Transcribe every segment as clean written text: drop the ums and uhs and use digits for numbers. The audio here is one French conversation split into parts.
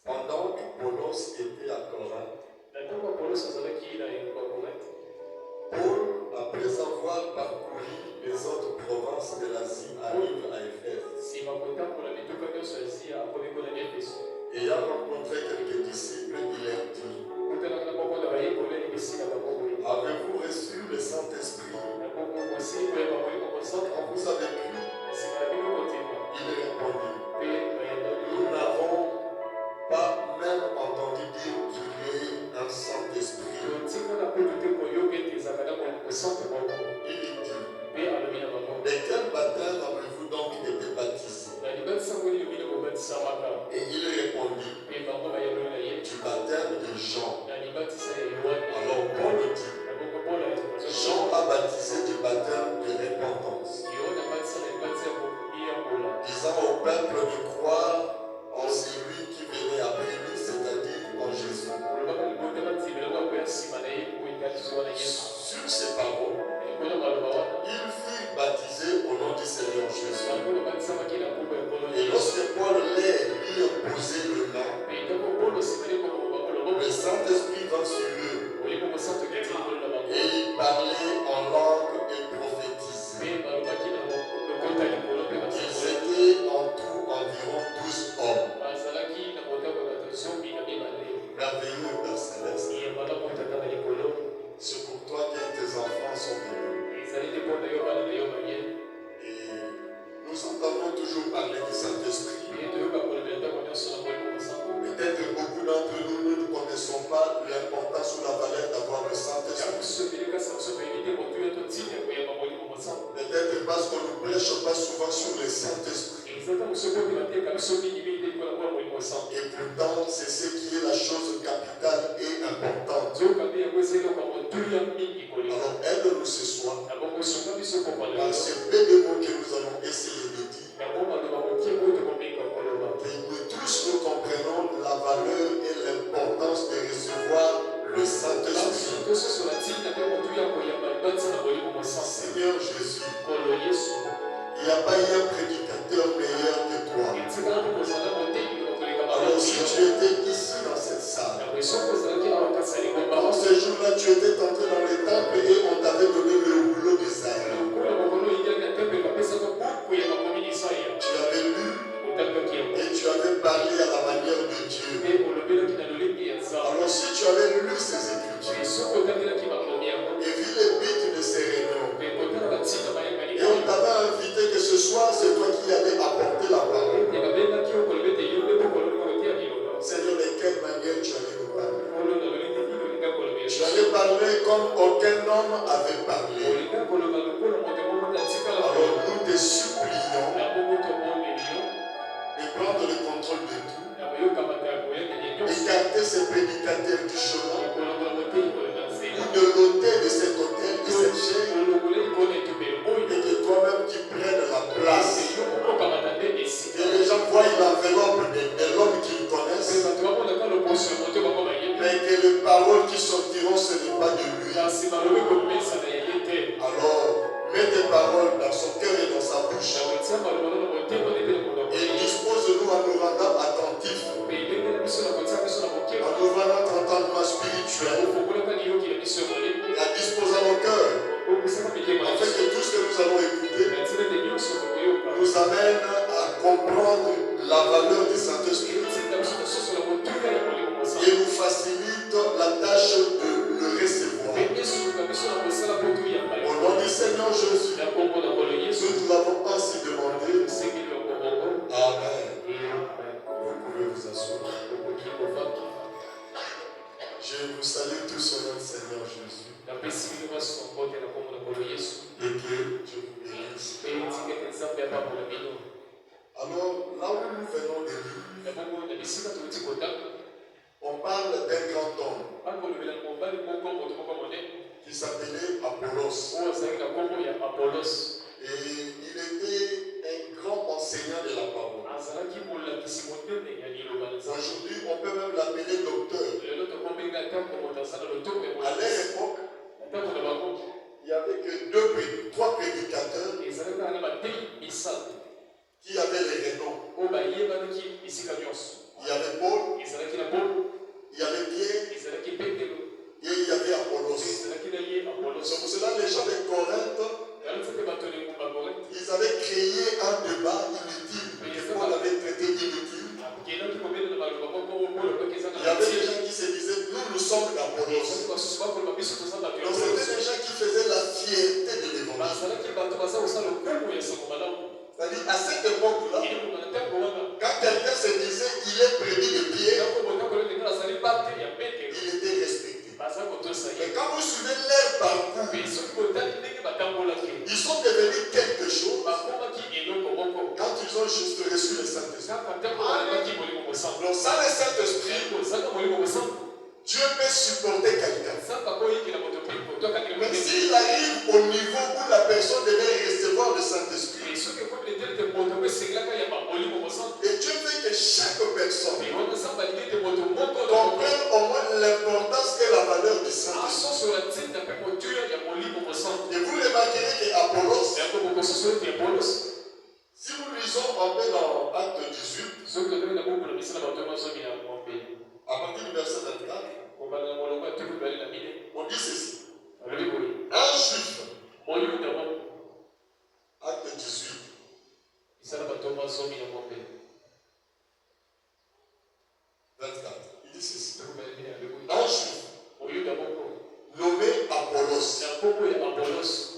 Pendant que Paulos était à Corinthe, Paul, après avoir parcouru les autres provinces de l'Asie, arrive à Éphèse. Et a rencontré quelques disciples, il leur dit: avez-vous reçu le Saint-Esprit quand vous avez cru? Il répondit: nous n'avons pas même entendu dire qu'il y ait un Saint-Esprit. Il dit: de quel baptême avez-vous donc été baptisé? Et il répondit: du baptême de Jean. Alors Paul dit: Jean a baptisé du baptême de repentance, disant au peuple de croire en celui qui venait après lui, c'est-à-dire en Jésus. Sur ces paroles, il fut baptisé au nom du Seigneur Jésus. Et lorsque Paul lui a posé le nom, le Saint-Esprit vint sur eux. Et il parlait en langue et prophétisait. Ils étaient en tout environ 12 hommes. Merveilleux Père Céleste. C'est pour toi que tes enfants sont venus. Et nous entendons toujours parler du Saint-Esprit. Peut-être que beaucoup d'entre nous ne connaissons pas l'importance ou la valeur d'avoir le Saint-Esprit. Peut-être parce qu'on ne prêche pas souvent sur le Saint-Esprit. Et pourtant, c'est ce qui est la chose capitale et importante. Alors aide-nous ce soir, par ces peu de mots que nous allons essayer de dire, que nous tous nous comprenons la valeur et l'importance de recevoir le Saint-Esprit. Seigneur Jésus, il n'y a pas eu un prédicateur meilleur que toi. Alors si tu étais ici dans cette salle, dans ce jour-là, tu étais entré dans le temple et on t'avait donné le rouleau d'Isaïe. Tu avais lu et tu avais parlé à la manière de Dieu. Alors si tu avais lu ces Écritures et vu les buts de ces réunions, et on t'avait invité que ce soir, c'est toi qui allais apporter la parole. Seigneur, de quelle manière tu allais nous parler? Tu allais parler comme aucun homme avait parlé. Alors nous te supplions de prendre le contrôle de tout, d'écarter ces prédicateurs du chemin, ou de l'autel de cet hôtel, de cette chaîne, et que toi-même tu prennes la place. Et les gens voient l'enveloppe de l'homme qu'ils connaissent, mais que les paroles qui sortiront, ce n'est pas de lui. Alors, mets tes paroles dans son cœur et dans sa bouche. Et dispose-nous en nous rendant attentifs, en nous rendant entendement spirituel, et en disposant nos cœurs, afin que tout ce que nous allons écouter nous amène à comprendre la valeur du Saint-Esprit et nous facilite la tâche de le recevoir. Au nom du Seigneur Jésus, nous l'avons ainsi demandé. Amen. Vous pouvez vous asseoir. Je vous salue tous au nom du Seigneur Jésus. Et que Dieu vous bénisse. Alors, là où nous venons de lire, on parle d'un grand homme qui s'appelait Apollos. Et il était un grand enseignant de la parole. Aujourd'hui, on peut même l'appeler docteur. À leur époque, il n'y avait que trois prédicateurs qui avaient les renoms. Il y avait Paul, il y avait Pierre, et il y avait Apollos. C'est pour cela que les gens de Corinthe, ils avaient créé un débat inutile. Paul avait traité d'inutile. Il y avait des gens qui se disaient, nous sommes d'Apollos. Donc c'était des gens qui faisaient la fierté de l'évangile. C'est-à-dire, à cette époque-là, quand quelqu'un se disait, il est brebis de Pierre, il était respecté. Mais quand vous suivez leur parcours, ils sont devenus quelque chose quand ils ont juste reçu le Saint-Esprit. Donc sans le Saint-Esprit, Dieu peut supporter quelqu'un. Mais s'il arrive au niveau où la personne devait recevoir le Saint-Esprit, et Dieu veut que chaque personne comprenne au moins l'importance et la valeur du Saint-Esprit. Et vous remarquerez qu'Apollos, si nous lisons en paix dans Acte 18, à partir du verset 24, on dit ceci. Un juif, Acte 18, il dit ceci. Un juif nommé Apollos,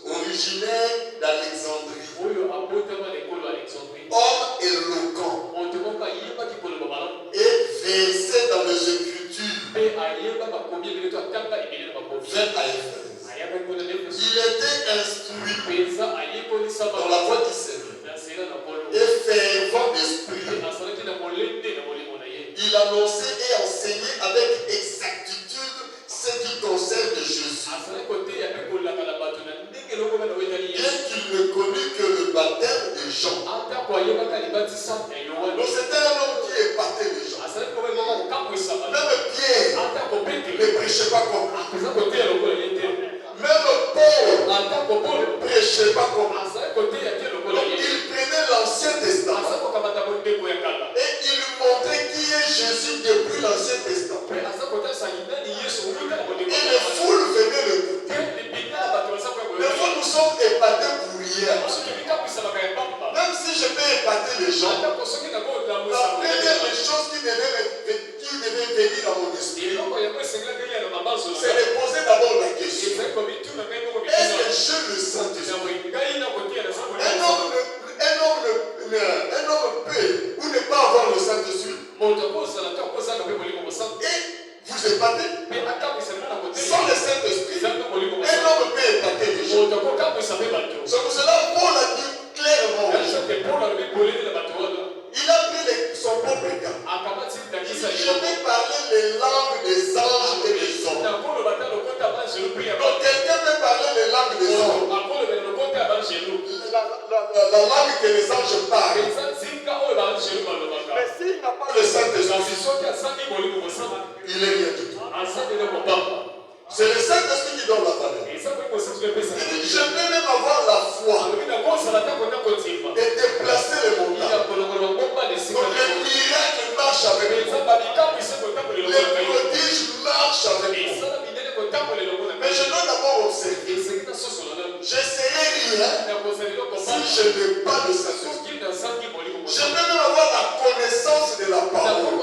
originaire d'Alexandrie, homme éloquent et versé dans les Écritures, vint à Éphèse. Il était instruit dans la voie du Seigneur et fervent d'esprit. Il annonçait et enseignait avec exactitude ce qui concerne Jésus. Bien qu'il ne connût que le baptême des gens. Donc c'était un homme qui épatait les gens. Même Pierre ne prêchait pas comme lui. Même Paul ne prêchait pas comme lui. Donc il prenait l'Ancien Testament et il montrait qui est Jésus depuis l'Ancien Testament. Et les foules venaient le goûter. Des fois nous sommes épatés pour rien. Même si je peux épater les gens, la première des choses qui devait venir dans mon esprit, c'est de poser d'abord la question. Est-ce que j'ai le Saint-Esprit? Un homme peut ou ne pas avoir le Saint-Esprit. Et vous épatez. Sans le Saint-Esprit, un homme peut épater les gens. C'est pour cela que Paul a dit clairement, il a pris son propre cas. Il dit, je vais parler les langues des anges et des hommes. Donc quelqu'un peut parler les langues des hommes. La langue que les anges parlent. Mais s'il n'a pas le Saint-Esprit, il est rien du tout. C'est le Saint-Esprit qui donne la valeur. Il dit, je peux même avoir la foi et déplacer les montagnes. Donc les miracles marchent avec moi. Les prodiges marchent avec moi. Mais je dois d'abord observer. Je ne serai rien si je n'ai pas le Saint-Esprit. Je peux même avoir la connaissance de la parole.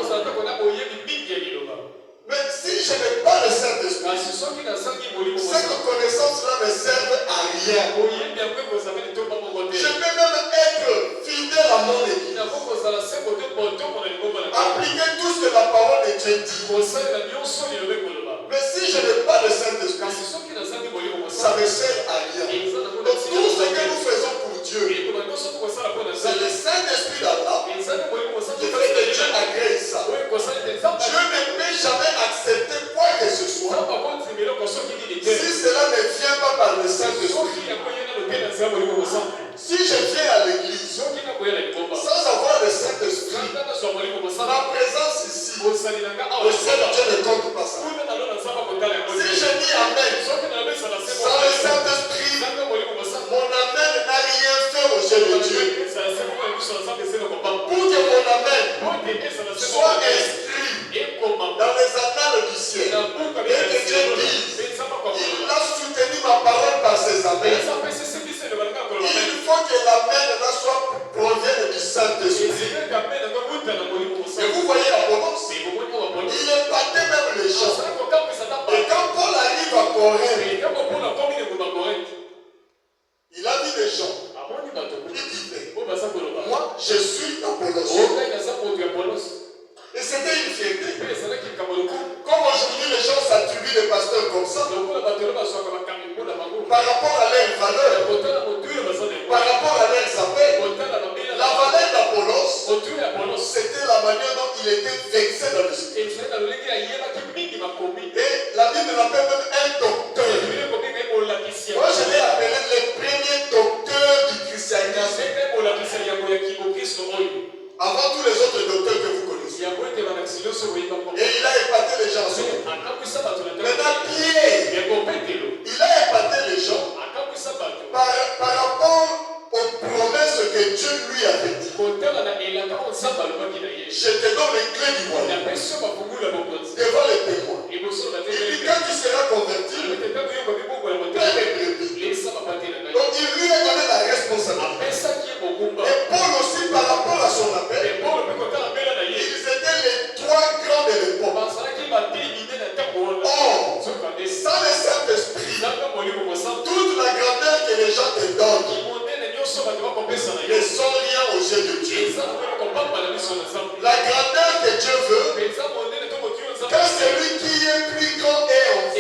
Mais si je n'ai pas le Saint-Esprit, cette connaissance-là ne sert à rien. Je peux même être fidèle à mon église. Appliquer tout ce que la parole de Dieu dit. Mais si je n'ai pas le Saint-Esprit, ça ne sert à rien. Donc tout ce que nous faisons pour Dieu, c'est le Saint-Esprit d'Allah qui fait que Dieu agrée ça. Dieu ne peut jamais accepter quoi que ce soit si cela ne vient pas par le Saint-Esprit. Si je viens à l'église sans avoir le Saint-Esprit, ma présence ici, le Saint-Dieu ne compte pas ça. Si je dis Amen sans le Saint-Esprit, mon Amen n'a rien fait au jeu de Dieu. Pour que mon Amen comme ça, par rapport à leurs valeurs, par rapport à leurs appels, la valeur d'Apollos, c'était la manière dont il était vexé dans le spirit. Et la Bible l'appelle même un docteur. Moi, je l'ai appelé le premier docteur du christianisme. Avant tous les autres docteurs que vous connaissez. Et il a épaté les gens. Maintenant, Pierre, il a épaté les gens par rapport aux promesses que Dieu lui avait dit. Je te donne les clés du royaume devant les témoins. Il dit quand tu seras converti, donc il lui a donné la responsabilité. Et Paul aussi par rapport à son appel, ils étaient les trois grands de l'époque. Or, sans le Saint-Esprit, toute la grandeur que les gens te donnent ne sont rien aux yeux de Dieu. La grandeur que Dieu veut, quand celui qui est plus grand est en vous,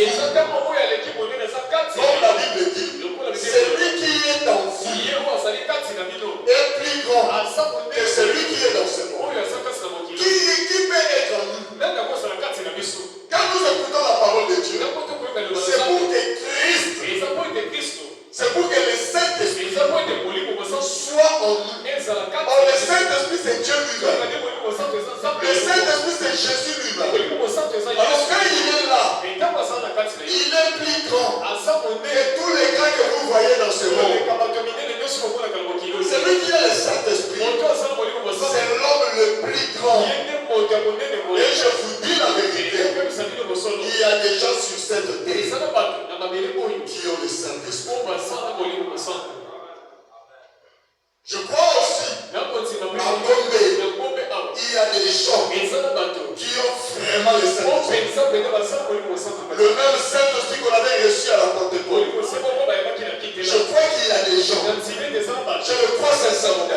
comme la Bible dit, celui qui est en vous est plus grand que celui qui est dans ce monde. Qui peut être en nous? Quand nous écoutons la parole de Dieu, c'est pour que Christ, c'est pour que le Saint-Esprit soit en nous. Or, le Saint-Esprit, c'est Dieu lui-même. Le Saint-Esprit, c'est Jésus lui-même. Alors, quand il est là, il est plus grand que tous les grands que vous voyez dans ce monde. Celui qui a le Saint-Esprit, c'est l'homme le plus grand. Et je vous dis la vérité, il y a des gens sur cette terre qui ont le Saint-Esprit. Je crois aussi à Gombe, il y a des gens qui ont vraiment le Saint-Esprit. Le même Saint-Esprit qu'on avait reçu à la Pentecôte. Je crois qu'il y a des gens, je le crois sincèrement,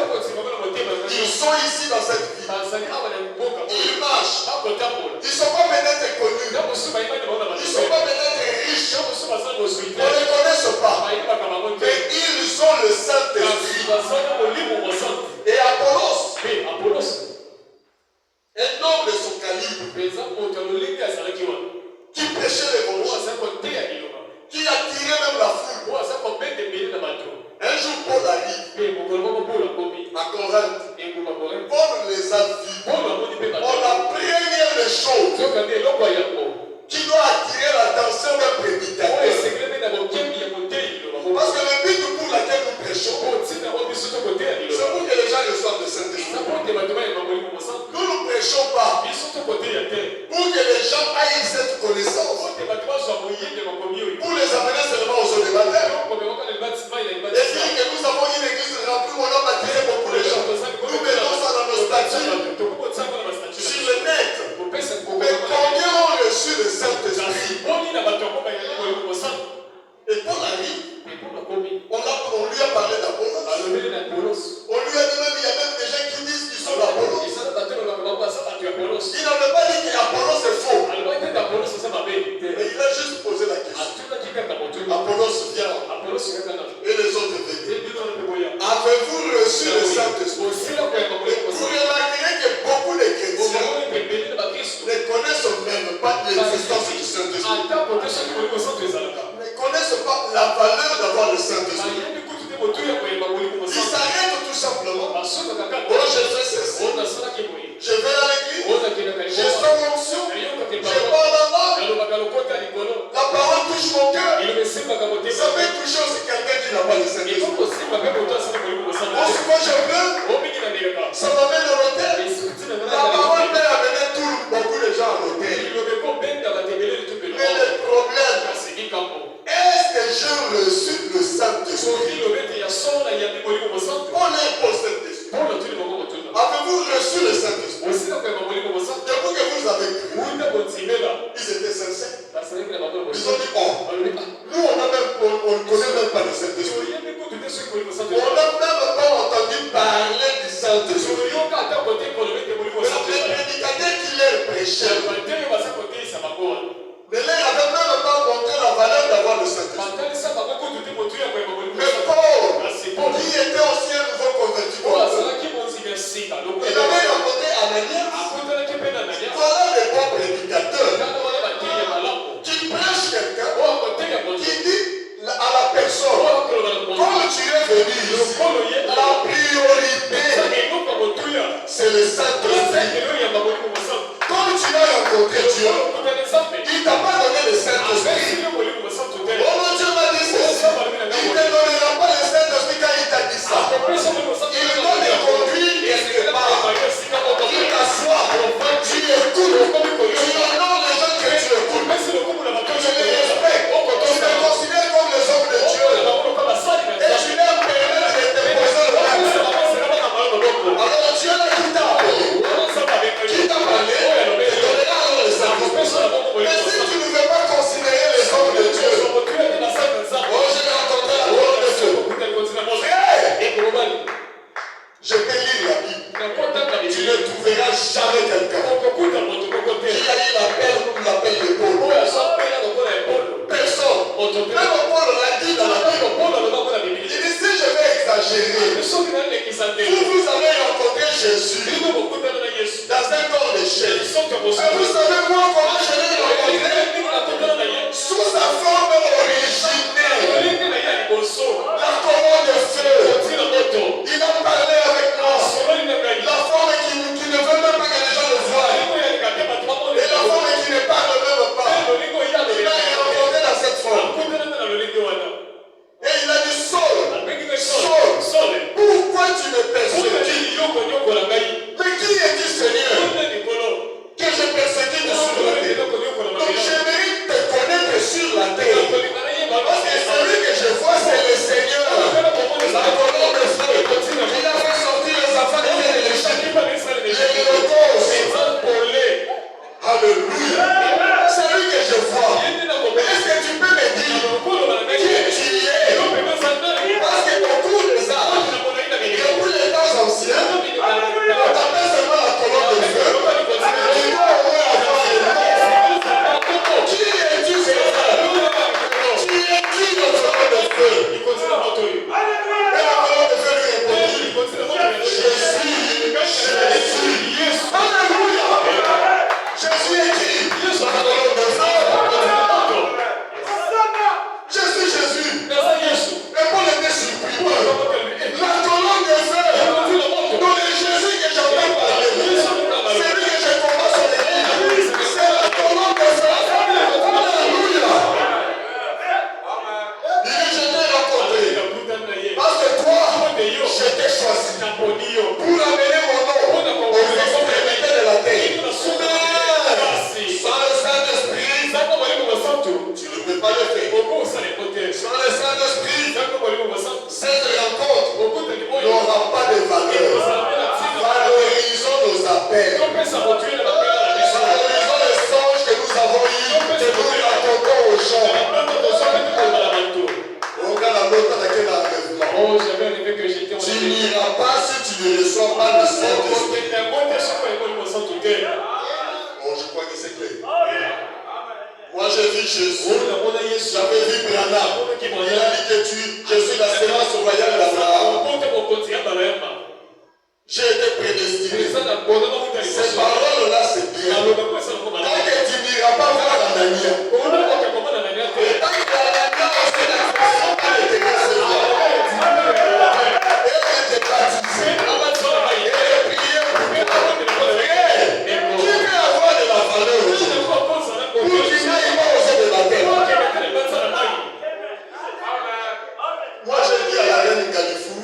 ils sont ici dans cette vie. Ils marchent. Ils ne sont pas peut-être connus. Ils ne sont pas peut-être riches. On ne les connaît pas. Mais ils ont le Saint-Esprit. Et Apollos, un homme de son calibre, qui prêchait l'évangile, qui attirait même la foule. Un jour, Paul arrive à Corinthe. Paul les a vus. Or, la première des choses qui doit attirer l'attention d'un prédicateur. Parce que le but pour lequel nous prêchons, c'est pour que les gens reçoivent le Saint-Esprit. Nous ne prêchons pas pour que les gens aient cette connaissance, pour les amener seulement aux eaux de baptême. Et dire que nous avons une église remplie, on a attiré beaucoup de gens. Nous mettons ça dans nos statuts, sur le net. Mais combien ont reçu le Saint-Esprit? Et Paul arrive. On lui a parlé d'Apollos. On lui a dit même, il y a même des gens qui disent qu'ils sont d'Apollos. Il n'avait pas dit qu'Apollos est faux. Mais il a juste posé la question. Apollos vient. Et les autres venaient. Avez-vous reçu le Saint-Esprit? Vous remarquerez que beaucoup de chrétiens ne connaissent même pas l'existence du Saint-Esprit. Ne connaissent pas la valeur d'avoir le Saint-Esprit. Ils s'arrêtent tout simplement. Oh, je fais ceci. Je vais à l'église. Je sens l'onction. Je parle en langue. La parole touche mon cœur. Ça peut toucher aussi quelqu'un qui n'a pas le Saint-Esprit. Moi, souvent je veux, ça m'amène à l'hôtel. La parole peut amener beaucoup de gens à l'hôtel. Mais le problème, est-ce que j'ai reçu le Saint-Esprit? On est pour cette question. Avez-vous reçu le Saint-Esprit? Depuis que vous avez cru, ils étaient sincères. Ils ont dit, oh, nous on ne connaît même pas le Saint-Esprit. On n'a même pas entendu parler du Saint-Esprit. Mais le prédicateur qui les prêchait ne leur avait même pas montré Quand tu as rencontré Dieu, il ne t'a pas donné le Saint-Esprit. Oh mon Dieu m'a dit ceci. Il ne te donnera pas le Saint-Esprit quand il t'a dit ça. Il doit te conduire quelque part. Tu t'assois, tu écoutes, tu honores les gens que tu écoutes. Tu les respectes, tu les considères comme les hommes de Dieu. Et tu leur permets de te poser le acte. Alors Dieu là qui t'a appelé, qui t'a parlé, te donnera alors le Saint-Esprit. Mais si tu ne veux pas considérer les hommes de Dieu, oh j'ai rencontré la parole de Dieu. Je peux lire la Bible. Tu ne trouveras jamais quelqu'un qui a eu l'appel de Paul. Personne. Même Paul l'a dit dans la Bible. Il dit si je vais exagérer, vous avez rencontré Jésus dans un corps de chair. Vous savez moi comment je l'ai rencontré? Sous sa forme originelle. La colonne de feu. Il a parlé avec moi. La forme qui ne veut même pas que les gens le voient. Et la forme qui ne parle même pas. Il a rencontré dans cette forme. Et il a dit Saul, pourquoi tu me persécutes? Mais qui es-tu, Seigneur, que je persécute sur la terre? Donc je mérite de connaître sur la terre. Parce que celui que je vois, c'est le Seigneur. La colonne de feu. Il a fait sortir les enfants de l'Église. Les locaux. Alléluia. C'est lui que je vois. Mais est-ce que tu peux me dire qui tu es? Parce que beaucoup des âges, depuis les temps anciens, on t'appelle seulement la colonne de feu. Tu dois au moins avoir le nom. Qui es-tu, Seigneur? Qui es-tu, le colonne de feu? Et la colonne de feu lui répondit, Jésus. Alléluia. Jésus est qui? La colonne de feu. Je suis Jésus. Et Paul était surpris. La colonne de feu. Donc le Jésus que j'entends parler, c'est lui que je combats sur l'église. C'est la colonne de feu. Alléluia. Il dit je t'ai rencontré. Parce que toi, je t'ai choisi pour amener mon nom aux extrémités de la terre. Sans le Saint-Esprit, tu ne peux pas le faire. Sans le Saint-Esprit, cette rencontre n'aura pas de valeur. Valorisons nos appels. Valorisons les songes que nous avons eus, que nous racontons aux gens. Regarde la note à laquelle on a. Tu n'iras pas si tu ne reçois pas le Saint-Esprit. Oh, je crois que c'est clair. Moi j'ai vu Jésus, j'avais vu Branham. Il a dit que je suis la sémence royale d'Abraham. J'ai été prédestiné. Ces paroles-là, c'est bien. Tant que tu n'iras pas voir Anania. Et tant que Anania aussi n'a pas été recevoir. Et elle était baptisée. Et elle priait pour toi. Qui peut avoir de la valeur aujourd'hui? Pour qu'il n'aille pas aux eaux de la terre. Moi j'ai dit à la reine Galifou,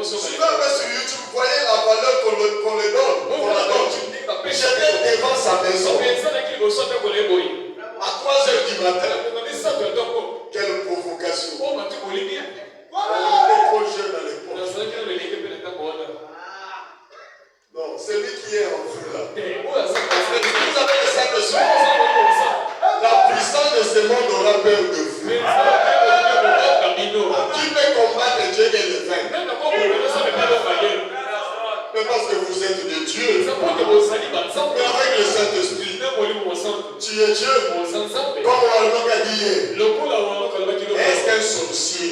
si vous allez sur YouTube, voyez la valeur qu'on le donne. J'étais devant sa maison. À 3h du matin. Quelle provocation. On était trop jeune à l'époque. Non, c'est lui qui est en vous là. Vous avez le Saint-Esprit. La puissance de ce monde aura peur de vous. Qui peut combattre Dieu et le vaincre? Mais parce que vous êtes de Dieu. Mais avec le Saint-Esprit, tu es Dieu. Comme on a dit hier. Est-ce qu'un sorcier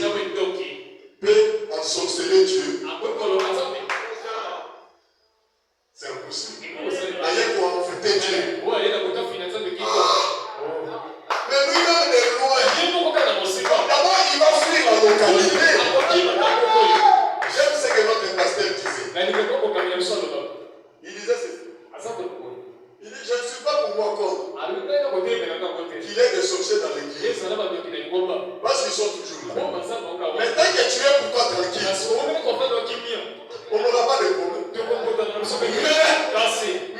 peut ensorceler Dieu? C'est impossible. D'ailleurs, pour envoûter Dieu. Mais lui-même est loin. D'abord, il va fuir la localité. J'aime ce que notre pasteur disait. Il qu'il y ait des sorciers dans l'église. Parce qu'ils sont toujours là. Mais tant que tu es pour toi tranquille, on n'aura pas de problème.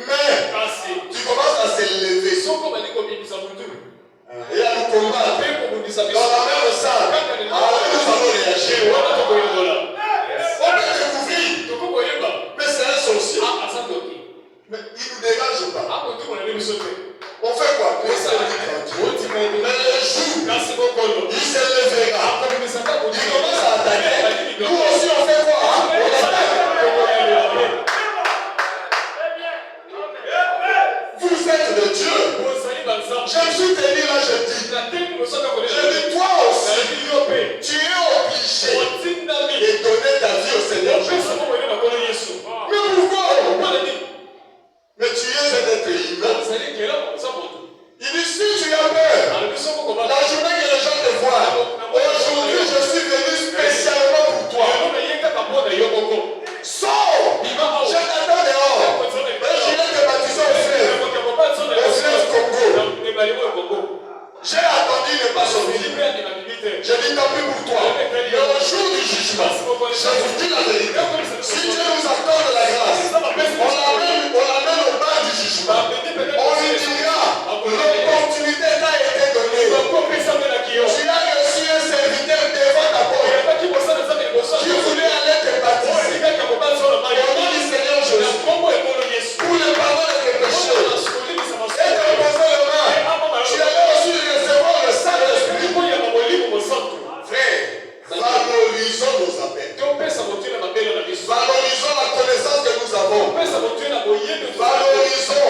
Mais tu commences à s'élever. Et à nous combattre. Dans la même salle. Alors nous allons réagir. On peut découvrir. Mais c'est un sorcier. Mais il ne nous dégage pas. On fait quoi? On s'est dit tranquille. Mais le jour, il s'est levé là. Il commence à attaquer. Nous aussi on fait quoi? On attaque. Vous êtes de Dieu. Je me suis tenu là, je dis, toi aussi, tu es obligé de donner ta vie au Seigneur. Mais pourquoi? Mais tu es un être humain. Il dit, si tu as peur, la journée que les gens te voient, aujourd'hui je suis venu spécialement pour toi. Sors! Je t'attends dehors. Et je vais te baptiser au fleuve Congo. J'ai attendu ne pas sortir. Je dis tant pis pour toi. Mais au jour du jugement, je vous dis la vérité. Si Dieu nous accorde la grâce, on l'amène au bas du jugement. On lui dira, l'opportunité t'a été donnée. Tu as reçu un serviteur devant ta porte qui voulait aller te baptiser. Au nom du Seigneur Jésus, pour le pardon de tes péchés, et te poser le main, tu allais aussi recevoir le Saint-Esprit. Frère, valorisons nos appels. Valorisons la connaissance que nous avons. Valorisons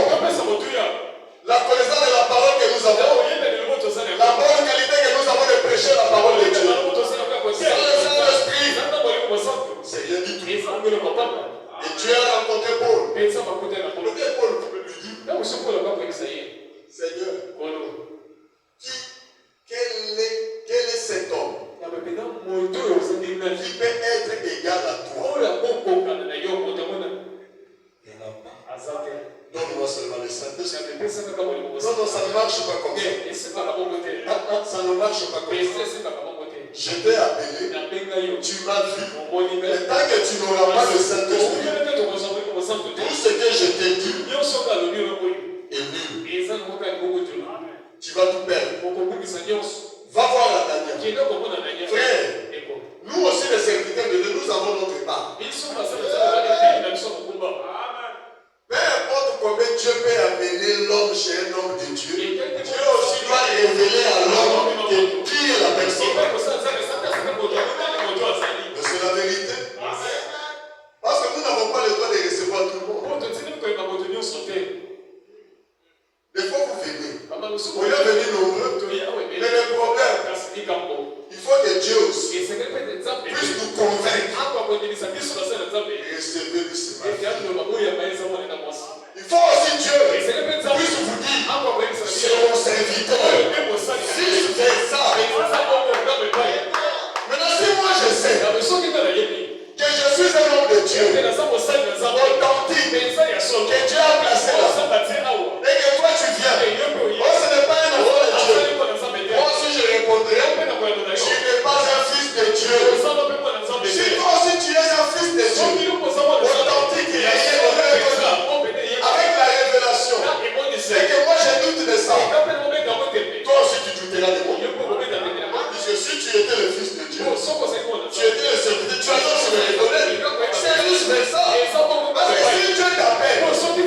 la connaissance de la parole que nous avons. La bonne qualité que nous avons de prêcher la parole de Dieu. Sans le Saint-Esprit, c'est rien du tout. Et tu as rencontré Paul. Peut-être Paul peut lui dire, Seigneur, quel est cet homme qui peut être égal à toi? Il n'y en a pas. Donne-moi seulement le Saint-Esprit. Non, ça ne marche pas comme ça. Ça ne marche pas comme ça. Je t'ai appelé, tu m'as vu. Mais tant que tu n'auras pas le Saint-Esprit, tout ce que je t'ai dit est nul. Tu vas tout perdre. Va voir Anania. Frère, nous aussi les serviteurs de Dieu, nous avons notre part. Peu importe combien Dieu peut amener l'homme chez un homme de Dieu, Dieu aussi doit révéler à l'homme qui est la personne. Mais c'est la vérité. Parce que nous n'avons pas le droit de recevoir tout le monde. Des fois vous venez. Vous venez venir nombreux. Mais le problème, il faut que Dieu aussi puisse nous convaincre. Recevez du Seigneur. Il faut aussi Dieu puisse vous dire, c'est mon serviteur. Si je fais ça, maintenant si moi je sais que je suis un homme de Dieu, authentique, que Dieu a placé là, et que toi tu viens, oh ce n'est pas un enfant de Dieu. Moi aussi je répondrai, tu n'es pas un fils de Dieu. Si toi aussi tu es un fils de Dieu, authentique, il y a rien de avec la révélation, et que moi je doute de ça, toi aussi tu douteras de moi. Puisque si tu étais le fils de Dieu, tu étais le serviteur, tu allais aussi me reconnaître. C'est juste ça. Parce que si Dieu t'appelle, tu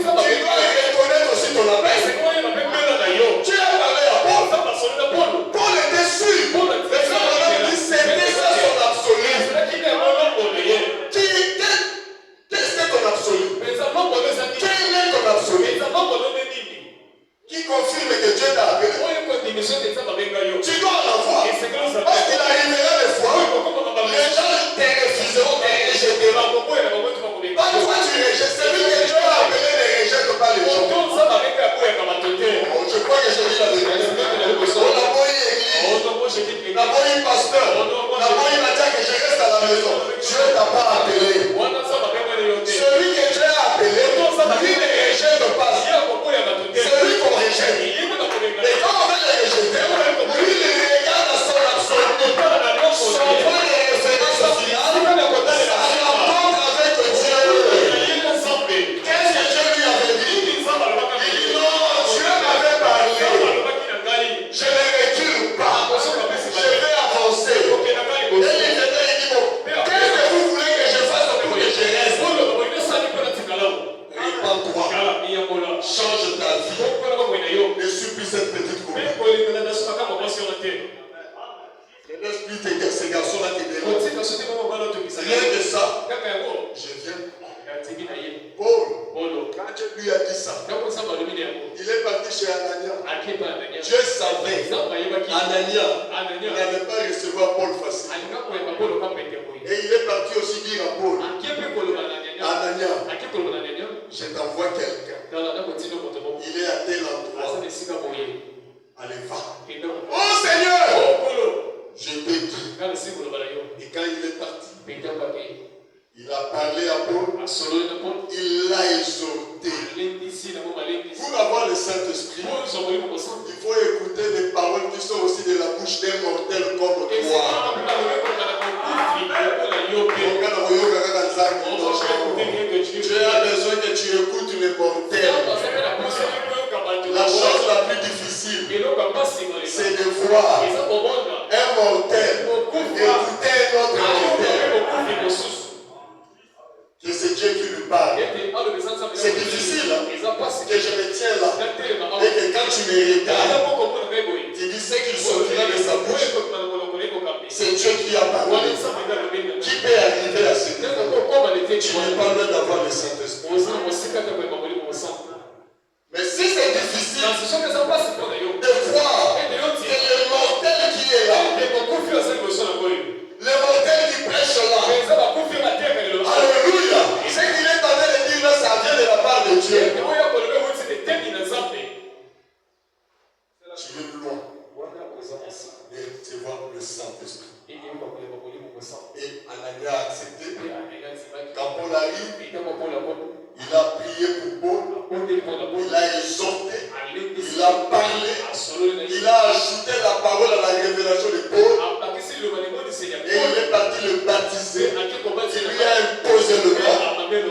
Change ta vie. Ne suis plus cette petite copine. Ne laisse plus ces garçons-là qui dérangent. Rien que ça, je viens. Paul, quand Dieu lui a dit ça, il est parti chez Anania. Dieu savait Anania n'allait pas recevoir Paul facile. Et il est parti aussi dire à Paul, Anania, je t'envoie quelqu'un. Il est à tel endroit. Allez, va. Oh Seigneur! Je t'ai dit. Et quand il est parti, il a parlé à Paul. Il l'a exhorté. Pour avoir le Saint-Esprit, il faut écouter les paroles qui sont aussi de la bouche d'un mortel comme toi. Tu as besoin que tu écoutes les mortels. La chose la plus difficile, c'est de voir un mortel écouter un autre mortel. Que c'est Dieu qui lui parle. C'est difficile que je me tiens là et que quand tu me regardes, tu dis ce qu'il sortira de sa bouche. C'est Dieu qui a parlé. Qui peut arriver à ce niveau? Tu n'es pas loin d'avoir le Saint-Esprit. Mais si c'est difficile de voir que le mortel qui est là, le mortel qui prêche là, alléluia, ce qu'il est en train de dire là, ça vient de la part de Dieu. Tu es loin de te voir le Saint-Esprit. Et Anania a accepté. Quand Paul arrive, il a prié pour Paul, il a exhorté, il a parlé, il a ajouté la parole à la révélation de Paul. Et il est parti le baptiser. Il lui a imposé le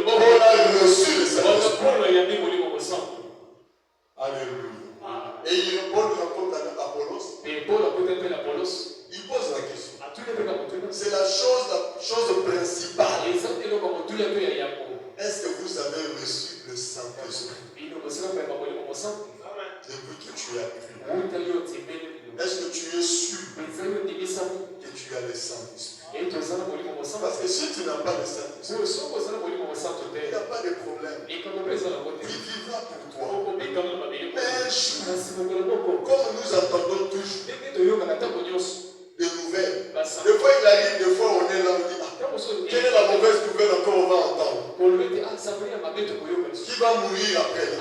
nom. Paul a reçu le Saint-Esprit. Alléluia. Et Paul raconte à Apollos. Il pose la question. C'est la chose principale. Est-ce que vous avez reçu le Saint-Esprit depuis que tu as cru? Est-ce que tu es sûr que tu as le Saint-Esprit? Parce que si tu n'as pas le Saint-Esprit, il n'y a pas de problème. Il vivra pour toi. Mais un jour, comme nous attendons toujours des nouvelles, des fois il arrive, des fois on est là, on dit, quelle est la mauvaise nouvelle encore on va entendre? Qui va mourir après là?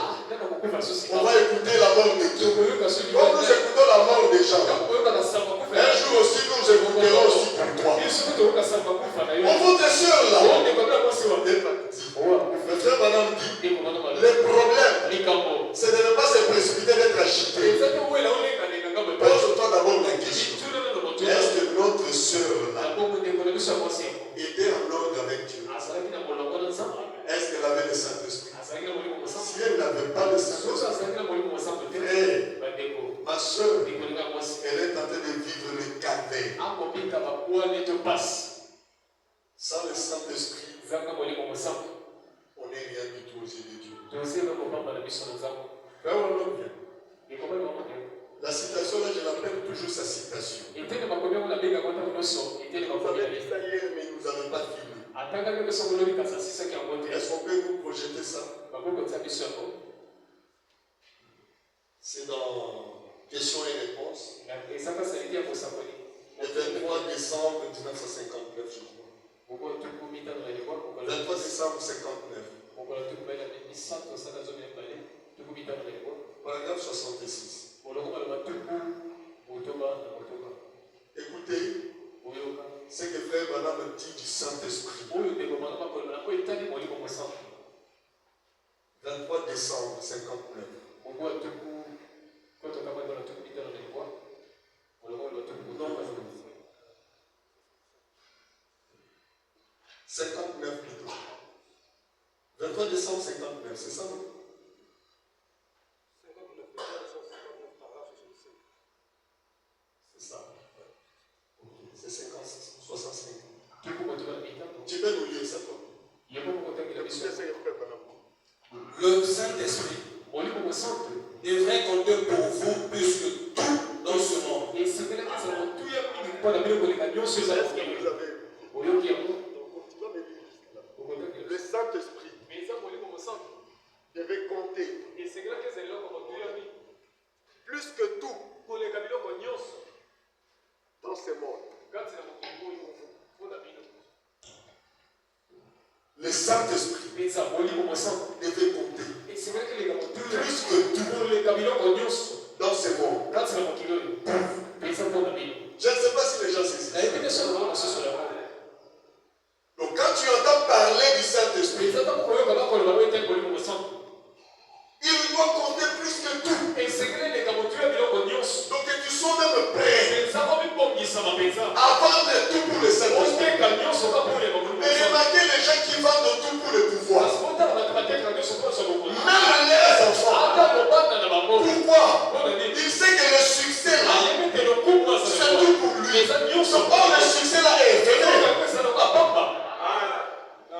On va écouter la mort de Dieu. Comme nous écoutons la mort des gens, un jour aussi nous écouterons aussi pour toi. Pour votre soeur là, le frère Madame dit, le problème, c'est de ne pas se précipiter d'être agité. Pose-toi d'abord la question. Est-ce que notre soeur là était en ordre avec Dieu? Est-ce qu'elle avait le Saint-Esprit? Si elle n'avait pas le Saint-Esprit, ma soeur, elle est en train de vivre le calvaire. Sans le Saint-Esprit, on n'est rien du tout aux yeux de Dieu. La citation là, je l'appelle toujours sa citation. Vous avez dit ça hier, mais nous n'avons pas fini. Est-ce qu'on peut vous projeter ça? C'est dans questions et réponses. Le 23 décembre 1959, je crois. 23 décembre 59. Paragraphe 66. Écoutez ce que frère Branham dit du Saint-Esprit. 23 décembre 59. 59 plutôt. 23 décembre 59, c'est ça, non? C'est ça. C'est 65. Tu peux nous lire ça, toi? Le Saint-Esprit devrait compter pour vous plus que tout dans ce monde. Est-ce que vous avez le Saint-Esprit devait compter plus que tout dans ce monde. Le Saint-Esprit devait compter plus que tout dans ce monde. Je ne sais pas si les gens saisissent. Donc quand tu entends parler du Saint-Esprit, il doit compter plus que tout. Donc que tu sois même prêt à vendre tout pour le Saint-Esprit. Mais remarquez les gens qui vendent tout pour le pouvoir. Même les enfants. Pourquoi? Il sait que le succès là, c'est tout pour lui. Or le succès là est éphémère.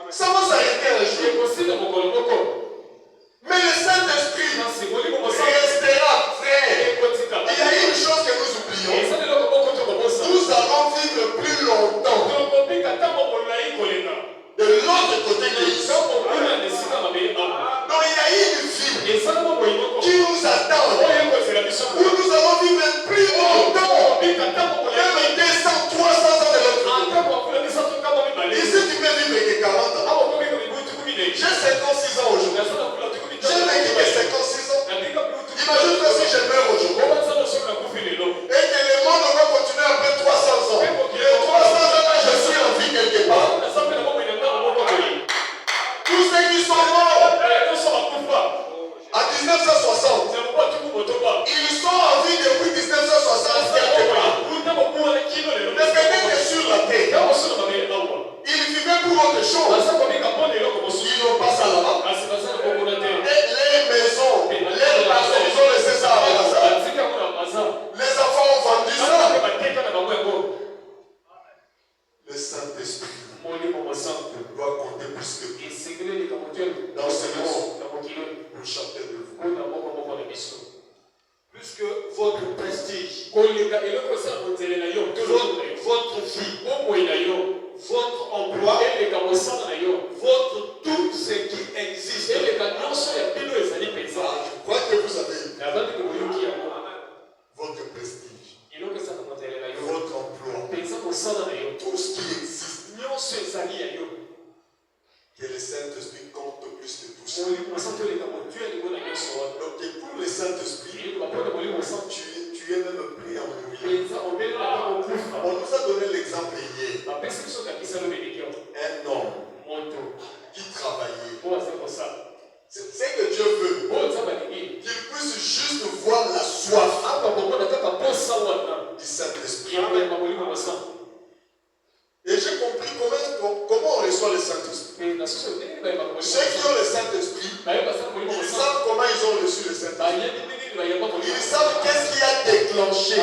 Ça va s'arrêter un jour. Mais le Saint-Esprit restera frère. Il y a une chose que nous oublions. Nous allons vivre plus longtemps. De l'autre côté de l'Israël. Donc il y a une vie qui nous attend. Où nous allons vivre plus longtemps. Même 200, 300 ans de l'autre côté. Ici tu peux vivre que 40 ans. J'ai 56 ans aujourd'hui. J'ai vécu mes 56 ans. Imagine-toi si je meurs aujourd'hui. Et que le monde va continuer après 300 ans. Les 300 ans là, je suis en vie quelque part. Tous ceux qui sont morts à 1960, ils sont en vie depuis 1960 quelque part. Mais peut-être sur la terre, ils vivaient pour autre chose. Ils n'ont pas ça là-bas. Et les maisons, les maisons, ils ont laissé ça à la salle. Les enfants ont vendu ça. Le Saint-Esprit doit compter plus que tout dans ce monde pour chacun de vous. Plus que votre prestige, votre vie, votre emploi, votre tout ce qui existe. Je crois que vous avez votre prestige, votre emploi, tout ce qui existe. Que le Saint-Esprit compte plus que tout ça. Donc pour le Saint-Esprit, tu es même prêt à mourir. On nous a donné l'exemple hier. Un homme qui travaillait. C'est que Dieu veut qu'il puisse juste voir la soif du Saint-Esprit. Et j'ai compris comment on reçoit le Saint-Esprit. Ceux qui ont le Saint-Esprit, ils savent comment ils ont reçu le Saint-Esprit. Ils savent qu'est-ce qui a déclenché.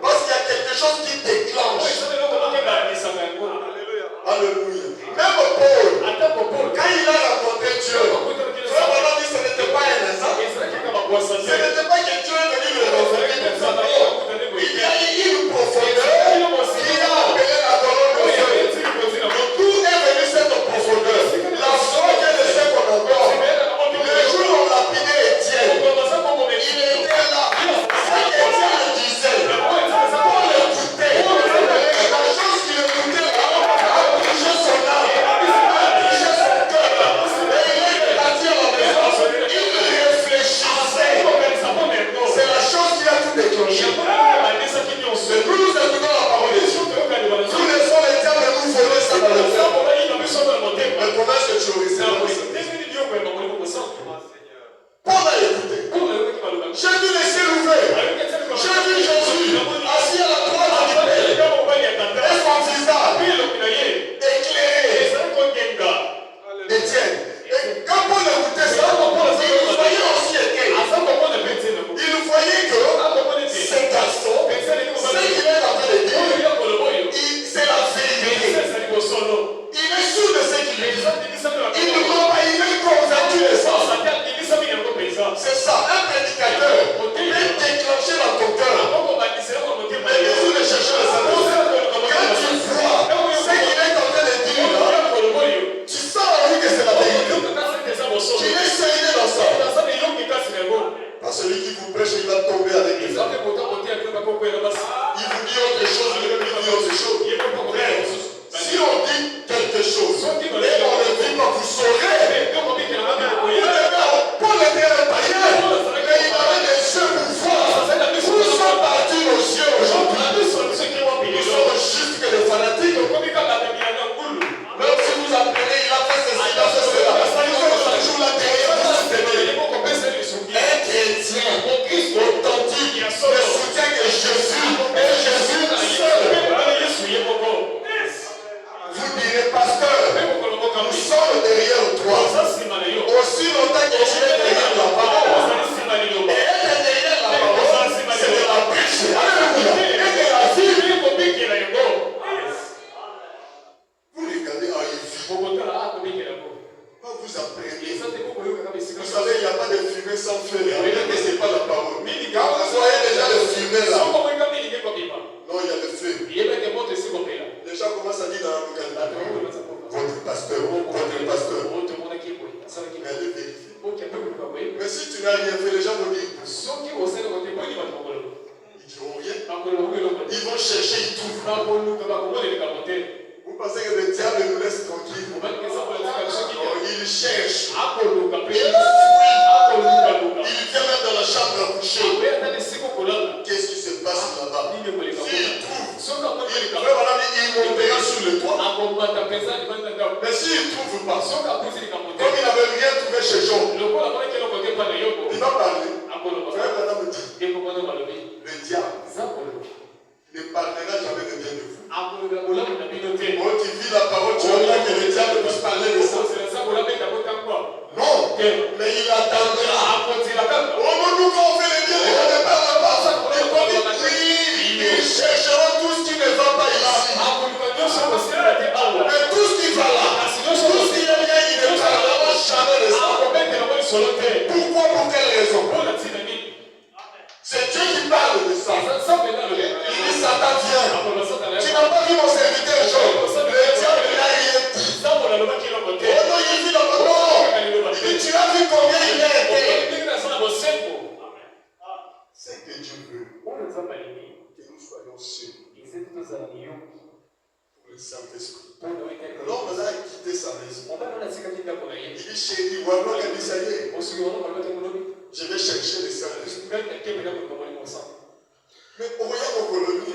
Parce qu'il y a quelque chose qui déclenche. Alléluia. Même Paul, quand il a rencontré Dieu, frère Manon dit que ce n'était pas un hasard. Ce n'était pas que Dieu est venu le révéler comme ça. Il y a une profondeur qui a appelé la colonne de Dieu. D'où est venue cette profondeur? La foi que le sait qu'on adore. Le jour où on lapidait Étienne, il était là. Ce qu'Étienne le disait, Paul l'écoutait. La chose qu'il écoutait là, a touché son âme, a touché son cœur. Et il est parti sans feu. Regardez, ce n'est pas la parole. Quand vous voyez déjà le fumet là. Non, il y a le feu. Les gens commencent à dire dans la localité. Votre pasteur. Mais allez vérifier. Mais si tu n'as rien fait, les gens vont dire. Ils diront rien. Ils vont chercher, ils trouvent. Vous pensez que le diable nous laisse tranquille? Il cherche. Il vient même dans la chambre à coucher. Qu'est-ce qui se passe là-bas? S'il trouve, il montera sur le toit. Mais s'il ne trouve pas, comme il n'avait rien trouvé chez Jean, il va parler. Frère Madame dit, le diable ne parlera jamais de bien de vous. Oh, tu vis la parole, tu vois que le diable puisse parler de ça. Non, mais il attendra. Oh, mais nous, quand on fait le bien, les gens ne parlent pas. Ils chercheront tout ce qui ne va pas ici. Mais tout ce qui va là, tout ce qui est bien, il ne parlera jamais de ça. Pourquoi? Pour quelle raison? C'est Dieu qui parle de ça. Il dit Satan, viens. Tu n'as pas vu mon serviteur Job. Le diable n'a rien dit. Oh non, il dit non. Il dit tu as vu combien il a été. C'est que Dieu veut que nous soyons sûrs pour le Saint-Esprit. L'homme a quitté sa maison. Il dit chérie, ça y est. Je vais chercher le Saint-Esprit. Mais regarde mon colonie.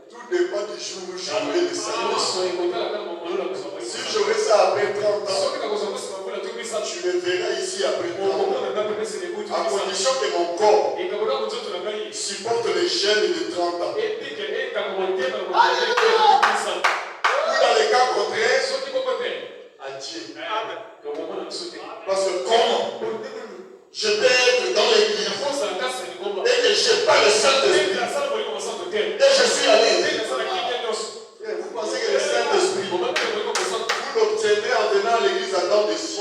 Tout dépend du jour où j'aurai le Saint-Esprit. Si j'aurai ça après 30 ans, tu me verras ici après 30 ans. À condition que mon corps supporte les gènes de 30 ans. Ou dans les cas contraires, à Dieu. Parce que comment je vais être dans l'église et que je n'ai pas le Saint-Esprit et je suis allé. Vous pensez que le Saint-Esprit, vous l'obtiendrez en venant à l'église à temps de si.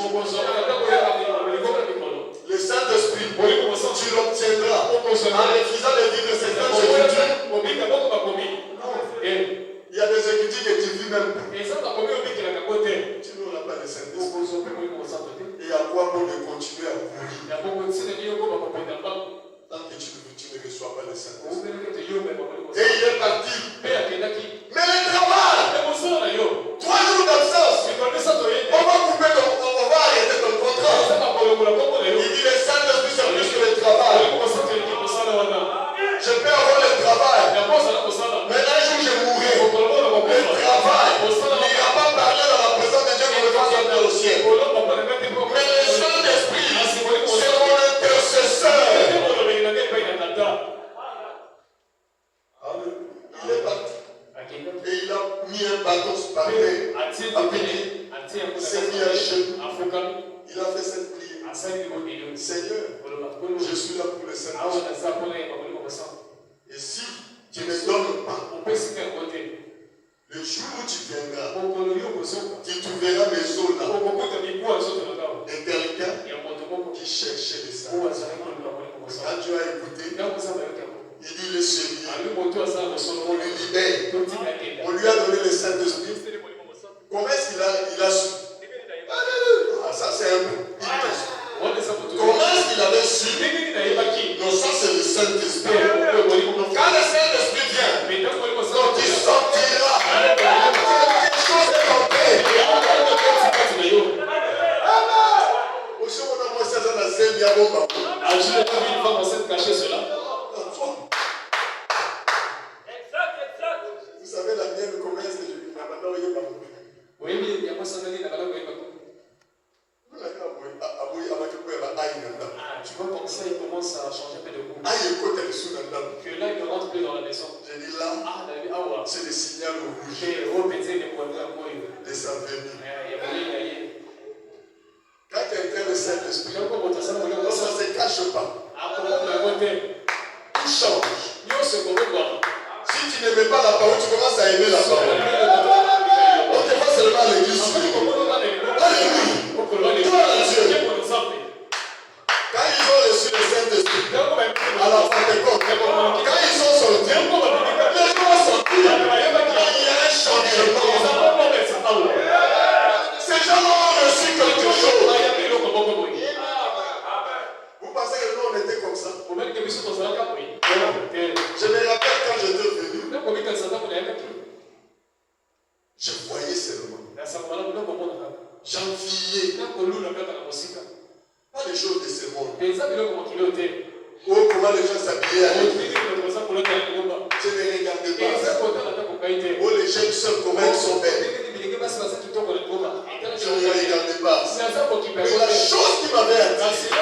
Le Saint-Esprit, tu l'obtiendras en refusant de vivre certaines écritures. Il y a des écritures que tu vis même pas. Tu n'auras pas le Saint-Esprit. Et à quoi bon de continuer à courir tant que tu ne reçois pas le Saint-Esprit? Et il est parti. Mais le travail, 3 jours d'absence, on va arrêter ton contrat. Il dit le Saint-Esprit c'est plus que le travail. Je peux avoir le travail, mais un jour je mourrai. Le travail n'ira pas parler dans la présence de Dieu qui me fasse entrer au ciel. Mais le Saint-Esprit, c'est mon intercesseur. Il est parti. Et il a mis un bâton par terre. C'est mis à genoux. Il a fait cette prière. Seigneur, je suis là pour le Saint-Esprit. Et si tu ne me donnes pas, le jour où tu viendras, tu trouveras mes os là. Et quelqu'un qui cherchait le Saint-Esprit. Quand tu as écouté, il dit le Seigneur, on lui libère. On lui a donné le Saint-Esprit. Comment est-ce qu'il a su? Ah, ça c'est un peu. Comment est-ce qu'il avait su? Non, ça c'est le Saint-Esprit. Quand le Saint-Esprit vient, donc il sortira. Quelque chose est compté. Vous savez la mienne, comment est-ce que je vis? Tu vois comme ça, il commence à changer un peu de goût. Que là, il ne rentre plus dans la maison. j'ai dit là, c'est le signal rouge de sa venue. Quand quelqu'un le Saint-Esprit, ça ne se cache pas. Tout change. Si tu n'aimais pas la parole, tu commences à aimer la parole. On te voit seulement à l'église. Alléluia. Gloire à Dieu. des choses de ce monde. Oh, Comment les gens s'habillaient à l'église. Je ne regardais pas. Oh, les jeunes sœurs, comment elles sont belles. Je ne regardais pas. Mais la chose qui m'avait attiré,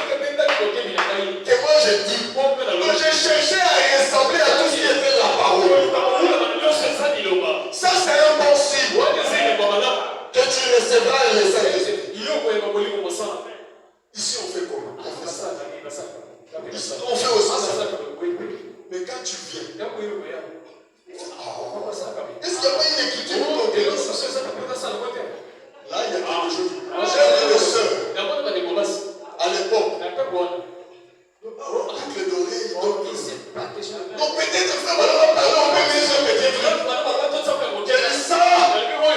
que moi je dis, que j'ai cherché à ressembler à tout ce qui était la parole. Ça, c'est un bon signe. Que tu recevras le Saint-Esprit. Ici, on fait comment? On fait ça. Ici, on fait aussi ça. Mais quand tu viens, est-ce qu'il n'y a pas une écriture pour ton pays? Là, il y a quelque chose. J'ai vu le sœur. À l'époque. Toutes les oreilles. Donc peut-être ça va leur parler au premier sœur peut-être.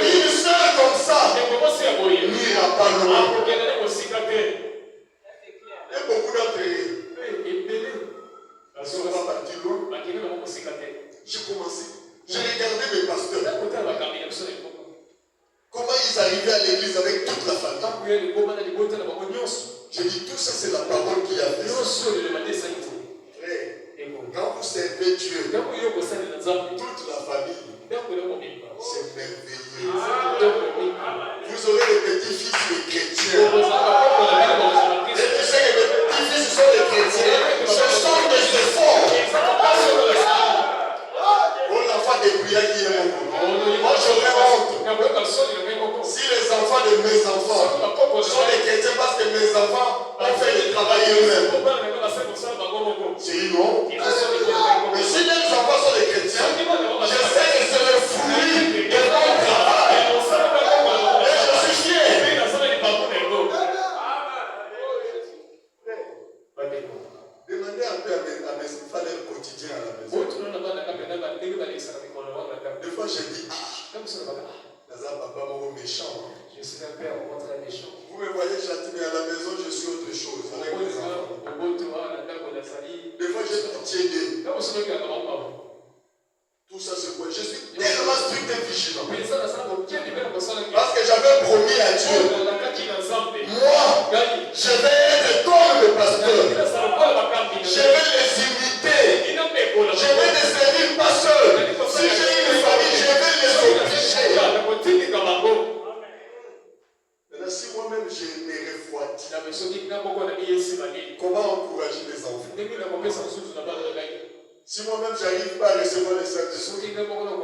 Une sœur comme ça. N'ira pas loin. Et beaucoup d'entre eux. Parce qu'on va partir loin. J'ai commencé. J'ai regardé mes pasteurs. Comment ils arrivaient à l'église avec toute la famille. J'ai dit tout ça c'est la parole qui a fait ça. Frère, quand vous servez Dieu, toute la famille, c'est merveilleux. Vous aurez des petits-fils les chrétiens. Et tu sais que les petits-fils sont des chrétiens. Ce sont des efforts. Oh, l'enfant des prières qui est mon nom. Moi, j'aurais honte. Si les enfants de mes enfants sont des chrétiens parce que mes enfants ont fait le travail eux-mêmes. C'est non. Mais si les enfants sont des chrétiens, je sais que c'est le fruit de mon travail. Et je suis fier. Demandez un peu à mes frères quotidiens à la maison. Des fois, je dis, papa, mon méchant. Je suis un père, on très méchant. Vous me voyez gentil, mais à la maison, je suis autre chose. Avec mes enfants. Des fois, j'ai pitié d'eux. Tout ça, c'est quoi? Je suis tellement strict et vigilant. Parce que j'avais promis à Dieu. Moi, je vais être comme le pasteur. Je vais les imiter. Je vais les servir pas seul. Si j'ai une famille, je vais les obliger. Maintenant, si moi-même je me refroidis, comment encourager les enfants? Si moi-même j'arrive pas à recevoir le Saint-Esprit, comment eux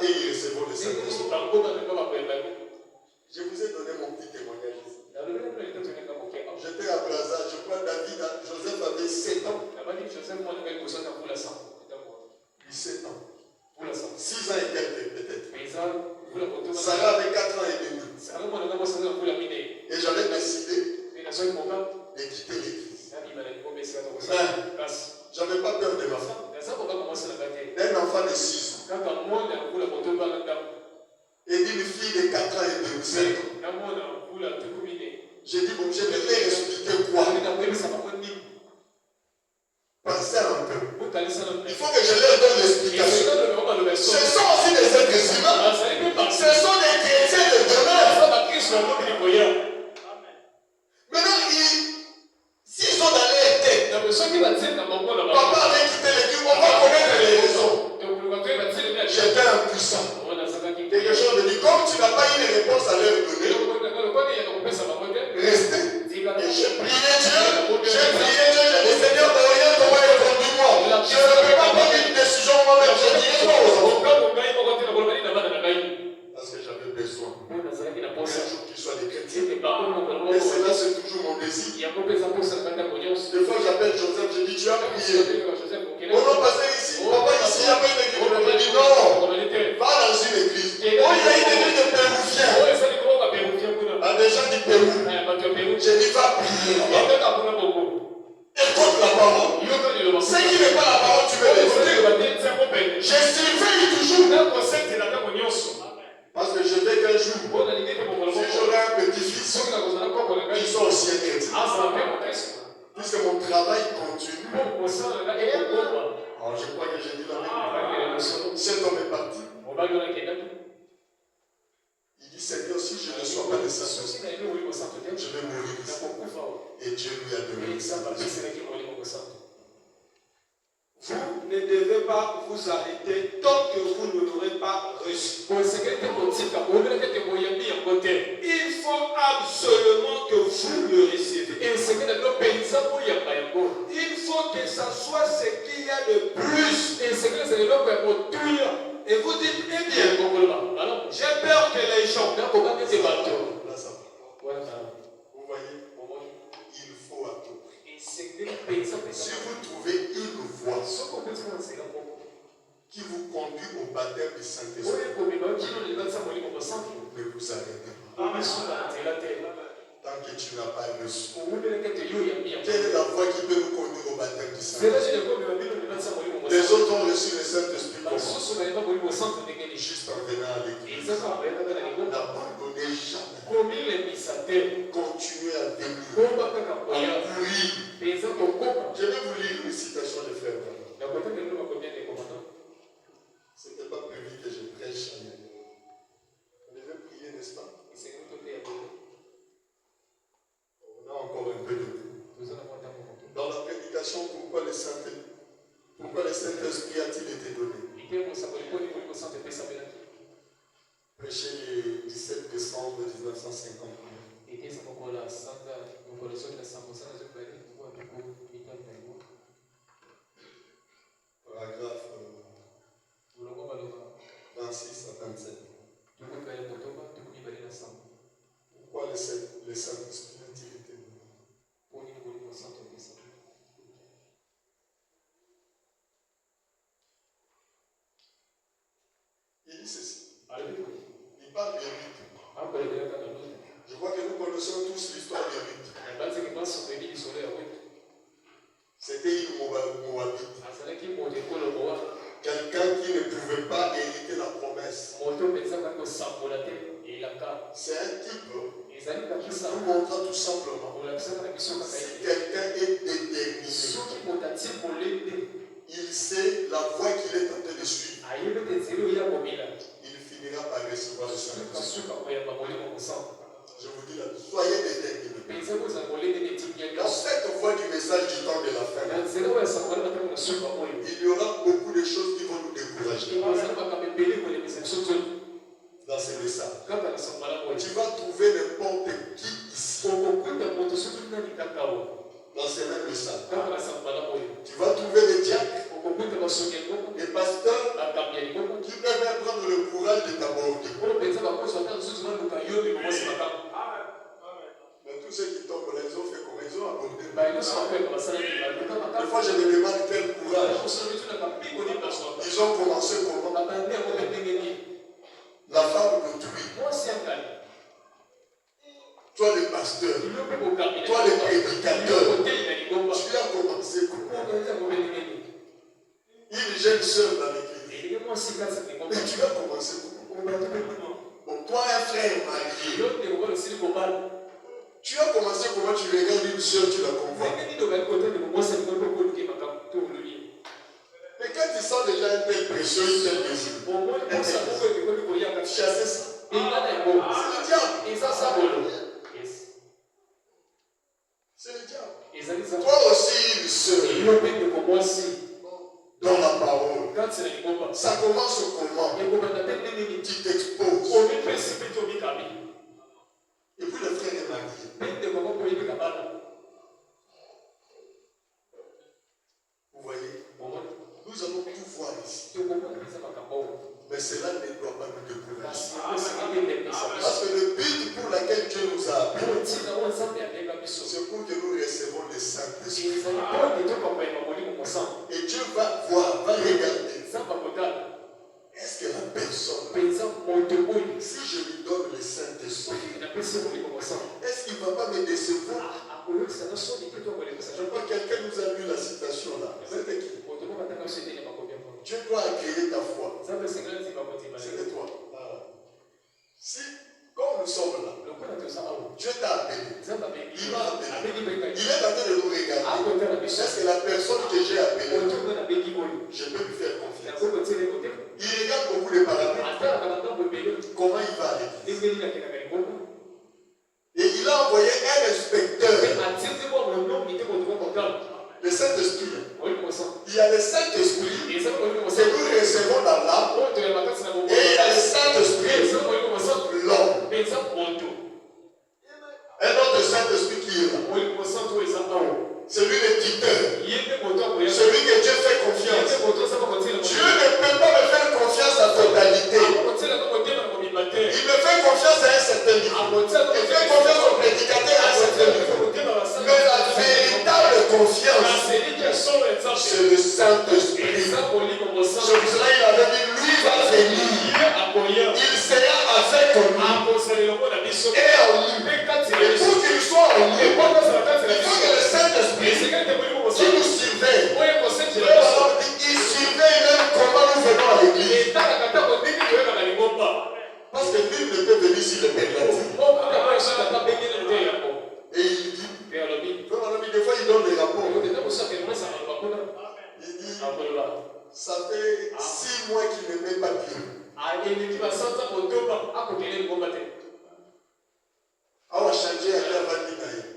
ils recevront le Saint-Esprit? Je vous ai donné mon petit témoignage ici. J'étais à Brazza, je crois David, Joseph avait 7 ans. 17 ans. 6 ans et quelques peut-être. Sarah avait 4 ans et demi. Et j'avais décidé de quitter l'église. J'avais pas peur de ma femme. D'un enfant de 6 ans. Et d'une fille de 4 ans et demi. 5 ans. J'ai dit, bon, je vais leur expliquer quoi. Pensez un peu. Il faut que je leur donne l'explication. Ce sont aussi des êtres humains. Ce sont des chrétiens de demain. Maintenant, s'ils sont dans leur tête, papa avait quitté l'église, on va connaître les raisons. J'étais impuissant. Quelque chose de dit, comme tu n'as pas eu de réponse à leur donner, restez. Et j'ai prié Dieu, j'ai dit Seigneur, oriente moi et conduis-moi. Je ne peux pas prendre une décision moi-même, je dirai pas aux enfants. Parce que j'avais besoin. Un jour qu'ils soient des chrétiens. Et cela, c'est toujours mon désir. Des fois, j'appelle Joseph, je dis, tu as prié. On va passer ici. Papa, ici, il y a pas une église. Je dis non. Va dans une église. Oh, il y a une église de Péruviens. À des gens du Pérou. Je dis, va prier. Écoute la parole. Ce qui n'est pas la parole, tu veux l'écouter. Je surveille toujours. Parce que je veux qu'un jour, si j'aurai un petit-fils, il soit aussi un chrétien. Puisque mon travail continue. Alors je crois que j'ai dit la vérité. Cet homme est parti. Il dit, Seigneur, si je ne reçois pas de Saint-Esprit, je vais mourir ici. Et Dieu lui a donné. Vous ne devez pas vous arrêter tant que vous ne l'aurez pas reçu. Il faut absolument que vous le recevez. Il faut que ça soit ce qu'il y a de plus. Et vous dites, eh bien, j'ai peur que les gens... Vous voyez, il faut à tout prix. Si vous trouvez une voie qui vous conduit au baptême du Saint-Esprit, ne vous arrêtez pas. Tant que tu n'as pas reçu. Quelle est la voie qui peut nous conduire au baptême du Saint-Esprit? Les autres ont reçu le Saint-Esprit comment? Juste en venant à l'église. N'abandonnez jamais. Continuez à venir. Oui. Je vais vous lire une citation de frère. Ce n'était pas prévu que je prêche à Yann. On devait prier, n'est-ce pas? On a encore un peu de temps. Dans la prédication, pourquoi le Saint-Esprit a-t-il été donné? Prêché le 17 décembre 1950. Paragraphe 26 à 27. Pourquoi le Saint-Esprit a-t-il été donné? Il dit ceci. Il parle des rites. Je crois que nous connaissons tous l'histoire des rites. C'était une Moabite. Quelqu'un qui ne pouvait pas hériter la promesse. C'est un type qui nous montre tout simplement. Si quelqu'un est déterminé, il sait la voie qu'il est en train de suivre. Il finira par recevoir le Saint-Esprit. Je vous dis là, soyez déterminés. Dans cette voie du message du temps de la fin, il y aura beaucoup de choses qui vont nous décourager. Dans ce message, tu vas trouver n'importe qui ici. Dans ce même message, tu vas trouver des diacres, des pasteurs qui peuvent prendre le courage de t'aborder. Mais tous ceux qui tombent là, ils ont fait comment? Ils ont abordé. Des fois, je me demande quel courage. Ils ont commencé comment? La femme d'autrui. Toi le pasteur, toi le prédicateur, tu as commencé comment? Une jeune sœur dans l'église. Mais tu as commencé comment? Bon, toi un frère marié. Tu as commencé comment? Tu regardes une sœur, tu la convoites. Mais quand tu sens déjà une telle pression, une telle désir, chasser ça. C'est le diable. C'est le diable. Toi aussi, une sœur, dans la parole, ça commence comment? Tu t'exposes. Et puis le frère est marié. Vous voyez? Nous allons tout voir ici. Mais cela ne doit pas nous décourager. Parce que le but pour lequel Dieu nous a appelés, c'est pour que nous recevons le Saint-Esprit. Et Dieu va voir, va regarder. Est-ce que la personne, si je lui donne le Saint-Esprit, est-ce qu'il ne va pas me décevoir? Je crois que quelqu'un nous a lu la citation là. C'était qui? Dieu doit agréer ta foi. C'était toi. Si, comme nous sommes là, Dieu t'a appelé. Il m'a appelé. Il est en train de nous regarder. Est-ce que la personne que j'ai appelée, je peux lui faire confiance? Il regarde beaucoup les paramètres. Comment il va aller? Et il a envoyé un inspecteur Saint-Esprit. Il y a le Saint-Esprit que nous recevons dans l'âme. Et il y a le Saint-Esprit, l'homme. Un autre Saint-Esprit qui est là. C'est lui le tuteur. Celui que Dieu fait confiance. Dieu ne peut pas me faire confiance à totalité. Il me fait confiance à un certain niveau. Il fait confiance au prédicateur à un certain niveau. Mais la véritable confiance, c'est le Saint-Esprit. C'est pour cela qu'il avait dit, lui va venir. Il sera avec nous. Et en nous. Et pour qu'il soit en nous, il faut que le Saint-Esprit qui nous surveille. Il surveille même comment nous venons à l'église. Parce que nul ne peut venir s'il le permet. Et il dit, des fois il donne des rapports. Il dit, ça fait 6 mois qu'il ne met pas Dieu. On va changer à la vanille.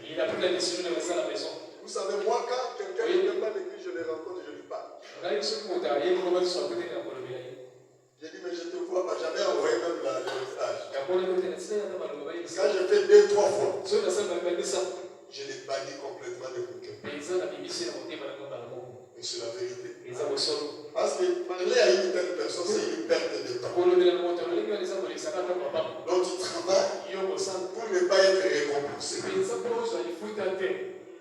Il a pris la décision de rester à la maison. Vous savez, moi, quand quelqu'un ne vient pas à l'église, je le rencontre, je lui parle. J'ai dit, mais je te vois pas, j'avais envoyé même le message. Quand je fais 2-3 fois, je l'ai banni complètement de mon cœur. Et c'est la vérité. Parce que parler à une telle personne, c'est une perte de temps. Donc tu travailles pour ne pas être récompensé.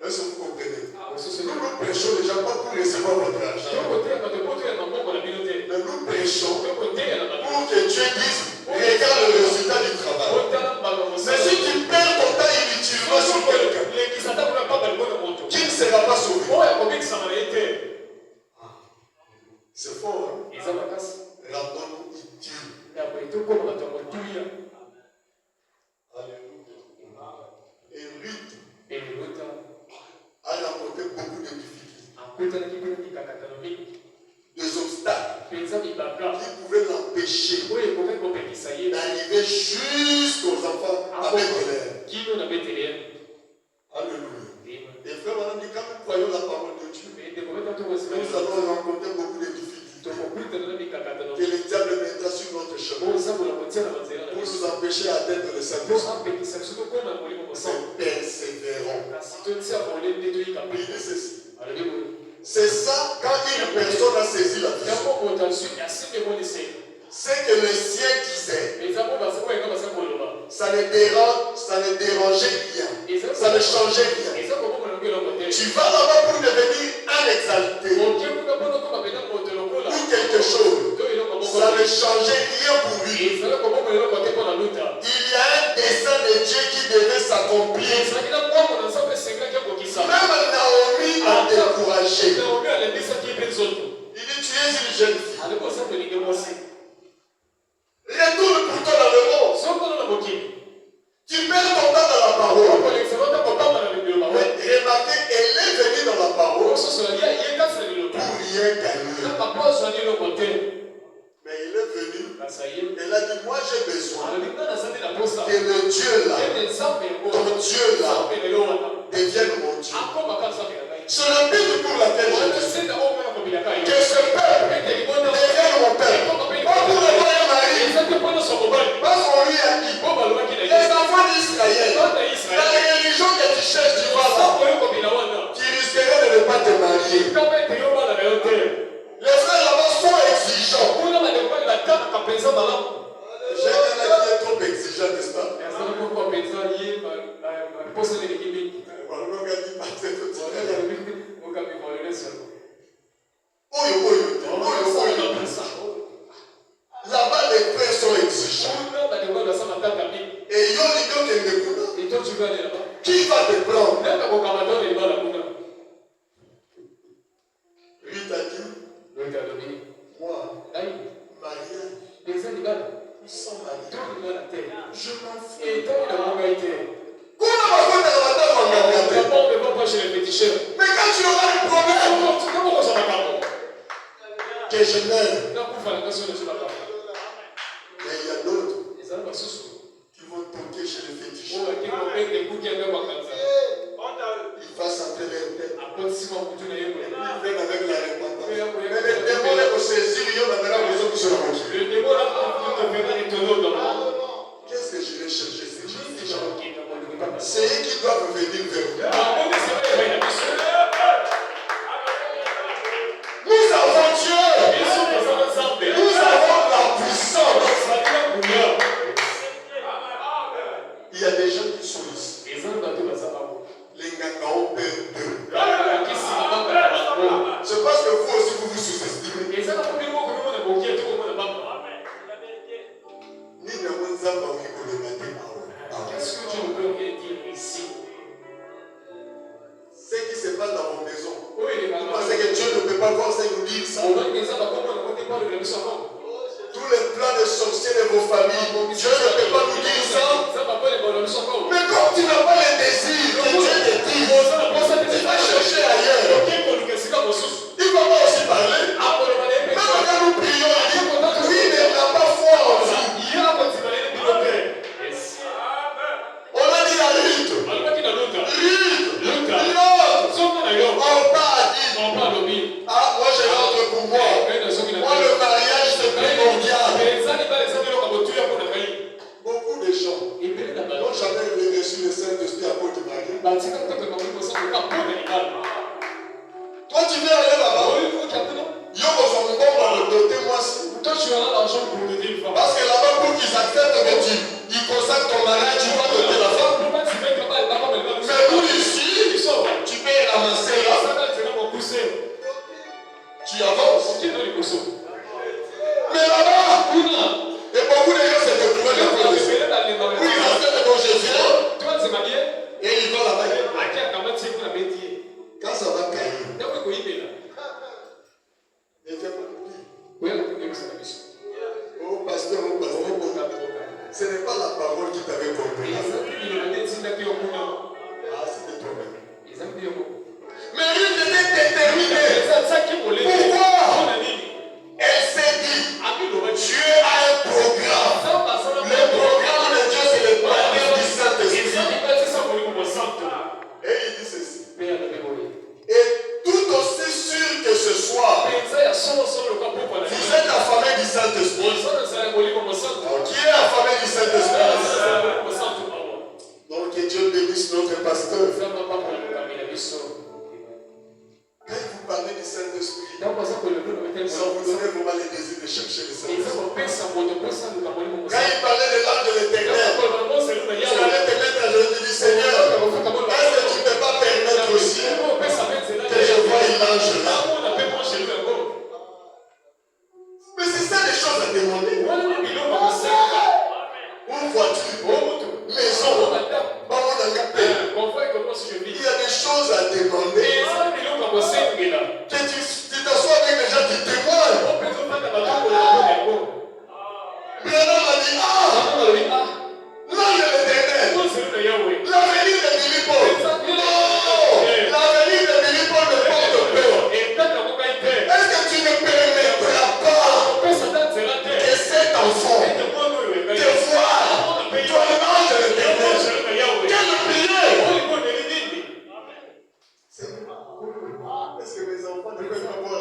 Est-ce que vous comprenez? Nous prêchons déjà pas pour recevoir votre argent. Mais nous prêchons pour que Dieu dise, regarde le résultat du travail. Mais si tu perds ton temps inutilement sur quelqu'un qui ne sera pas sauvé, c'est fort. Rendons-nous utiles. Alléluia. Et Ruth a rencontré beaucoup de difficultés. Des obstacles qui pouvaient l'empêcher d'arriver jusqu'aux enfants à Bethléem. Alléluia. Et frère, madame, quand nous croyons la parole de Dieu, nous allons rencontrer beaucoup de difficultés. Que le diable mettra sur notre chemin pour nous empêcher d'atteindre le Saint-Esprit. C'est persévérant. Il dit ceci. C'est ça, quand une personne a saisi la vision, c'est que le ciel disait, ça ne dérangeait rien, ça ne changeait rien. Tu vas là-bas pour devenir un exalté ou quelque chose, ça ne changeait rien pour lui. Il y a un dessein de Dieu qui devait s'accomplir. Même Naomi a découragé. Il dit, tu es une jeune fille. Retourne pour toi dans le monde. Tu perds ton temps dans la parole. Mais remarquez, elle est venue dans la parole pour rien gagner. Mais il est venu, elle a dit, moi j'ai besoin que le Dieu là, ton Dieu là, devienne mon Dieu. C'est le but pour laquelle je suis. Que ce peuple devienne mon peuple. Pas pour le voir un mari. Parce qu'on lui a dit, les enfants d'Israël, la religion que tu cherches, tu vas là. Tu risquerais de ne pas te marier. Les frères là-bas sont exigeants. J'ai un qui est trop exigeant, n'est-ce pas? Là-bas, les frères sont exigeants. Et qui va te prendre? Lui t'a dit, moi, mariage, nous sommes mariés. Je m'en fous. Mais quand tu auras un problème, que je l'aime. Mais il y a d'autres qui vont toquer chez le féticheur. Il va s'entraîner un peu. viennent avec la repentance. Mais les démons les saisir, ils ont la raison sur la voiture. Qu'est-ce que je vais chercher? C'est eux qui doivent venir vers vous. Nous avons Dieu. Nous avons la puissance. Il y a des gens qui sont ici. Les Nganga ont peur d'eux. C'est parce que vous aussi vous vous sous-estimez. Qu'est-ce que Dieu veut dire ici? Ce qui se passe dans vos maisons. Vous pensez que Dieu ne peut pas voir ça et nous dire ça? Tous les plans de sorciers de vos familles, Dieu ne peut pas nous dire ça. Mais comme tu n'as pas les désirs que Dieu te dit, tu vas chercher ailleurs. Il ne va pas aussi parler. Même quand nous prions, il dit, oui, mais on n'a pas foi en vous. On a dit la lutte. Ah, moi j'ai l'autre pour moi. Moi le mariage c'est primordial. Beaucoup de gens n'ont jamais reçu le Saint-Esprit à cause du mariage. Toi tu viens aller là-bas. Yo besoin de bon le doter moi aussi. Parce que là-bas pour qu'ils acceptent que ils consacrent ton mariage, tu dois doter la femme. Mais nous ici, tu peux ramasser là. Tu avances. Mais là-bas, et beaucoup de gens se découragent de toi. Oui, ils acceptent ton Jésus. Et ils vont là-bas. Quand ça va cailler, ne fais pas pire. Oh pasteur, ce n'est pas la parole qui t'avait compris. Ah, c'était toi-même. Mais lui était déterminé. Pourquoi? Elle s'est dit, Dieu a un programme. Le programme de Dieu, c'est le programme du Saint-Esprit. Et il dit ceci. Et tout aussi sûr que ce soit, vous êtes affamé du Saint-Esprit. Qui est affamé du Saint-Esprit? Donc que Dieu bénisse notre pasteur. Quand vous parlez du Saint-Esprit, ça vous donne vraiment les désirs de chercher le Saint-Esprit. Quand il parlait de l'ange de l'Éternel, tu allais te mettre à genoux et dire Seigneur, est-ce que tu ne peux pas permettre aussi que je voie l'ange là? Mais c'est ça les choses à demander. Une voiture, maison, il y a des choses à demander. Que tu t'assois avec les gens qui témoignent. Branham a dit, l'ange de l'Éternel, l'avenir de Billy Paul. Non, l'avenir de Billy Paul me porte peur. Est-ce que tu ne permettras pas que cet enfant te voie, toi l'ange de l'Éternel? Quelle prière! Est-ce que mes enfants ne peuvent pas voir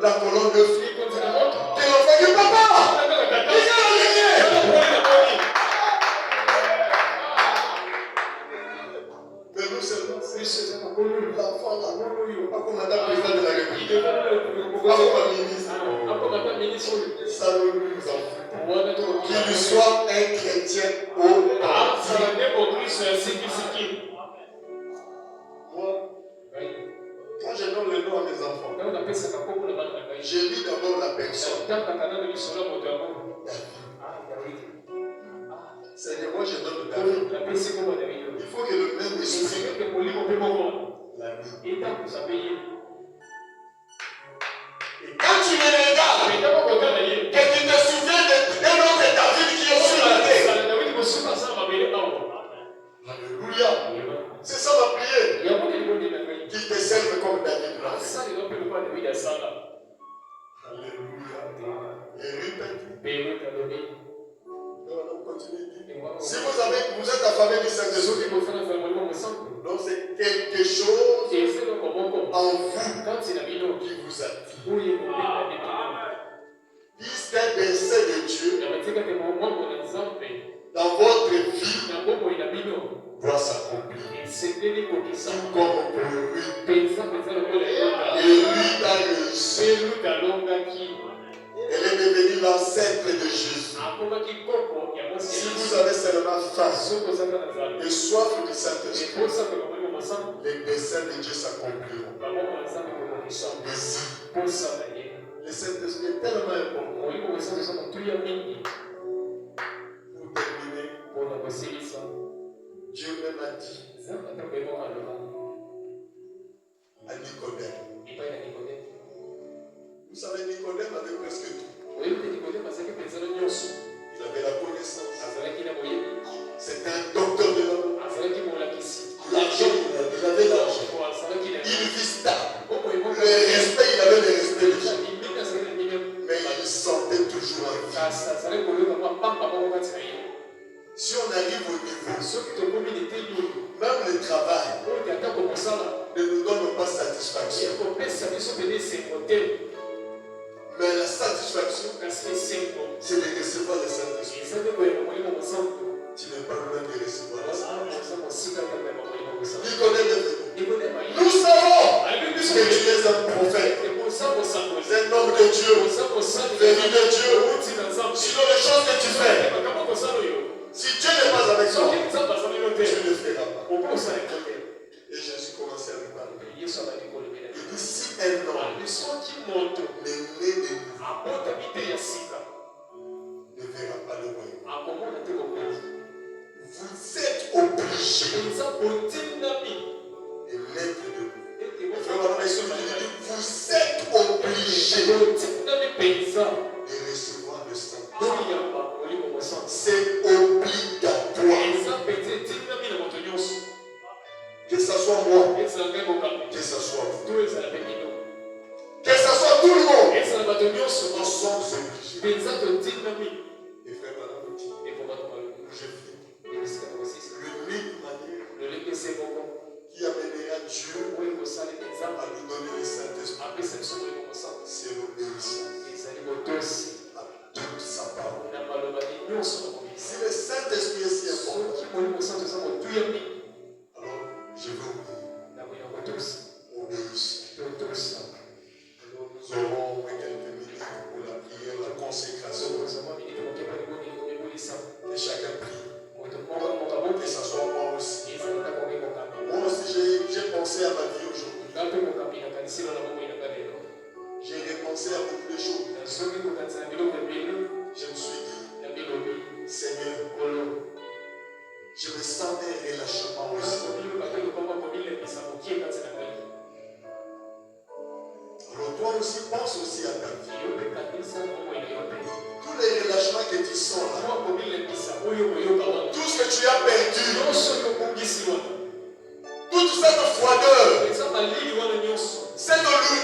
la colonne de feu? Que l'enfant dit papa! Regarde la lumière! Mais nous seulement, c'est l'enfant là, pas comme madame président de la République, pas comme un ministre. Ça nous enfants. Qu'il soit un chrétien au parti. Moi, quand je donne le nom à mes enfants, je lis d'abord la personne. Seigneur, moi je donne le David. Il faut que le même esprit la vie. Et quand tu me regardes, que tu te souviens d'un autre David qui est sur la terre. Alléluia. C'est ça ma prière. Qu'il te serve comme David l'a fait. Alléluia. Et répète. Si vous êtes affamé du Saint-Esprit, donc c'est quelque chose en vous qui vous attire. Puisqu'un dessein de Dieu dans votre vie doit s'accomplir. Tout comme pour lui. Et lui a réussi. Elle est devenue l'ancêtre de Jésus. Si vous avez seulement faim et soif du Saint-Esprit, les desseins de Dieu s'accompliront. Le Saint-Esprit est tellement important. Pour terminer, Dieu même a dit à Nicodème. Vous savez, Nicodème avait presque tout. Il avait la connaissance. C'était un docteur de la loi. L'argent, il avait l'argent. Il vit stable. Le respect, il avait le respect des gens. Mais il sentait toujours un vide. Si on arrive au niveau, même le travail ne nous donne pas satisfaction. Mais la satisfaction, c'est de recevoir le Saint-Esprit. Tu n'es pas loin de recevoir le Saint-Esprit. Nous savons que tu es un prophète, un homme de Dieu, venu de Dieu, sur les choses que tu fais. Si Dieu n'est pas avec toi, tu ne le feras pas. Et Jésus commençait à lui parler. Il dit si un homme n'est né de nous, ne verra pas le royaume. Vous êtes obligés de l'être de nous. Vous êtes obligés de recevoir le Saint-Esprit. C'est obligatoire. Que ce soit moi, que ce soit vous, que ce soit tout le monde, nous sommes obligés. Et frère, madame, je finis. L'unique manière qui amènera Dieu à nous donner le Saint-Esprit, c'est l'obéissance à toute sa parole. Si le Saint-Esprit est si important, alors je veux obéir. Obéissez. Alors nous aurons quelques minutes pour la prière, la consécration. Que chacun prie. Que ce soit moi aussi. Moi aussi, j'ai pensé à ma vie aujourd'hui. J'ai repensé à beaucoup de choses. Je me suis dit, Seigneur, je me sens un relâchement aussi. Alors toi aussi, pense aussi à ta vie. Tous les relâchements que tu sens là, tout ce que tu as perdu, toute cette froideur, cette lourdeur,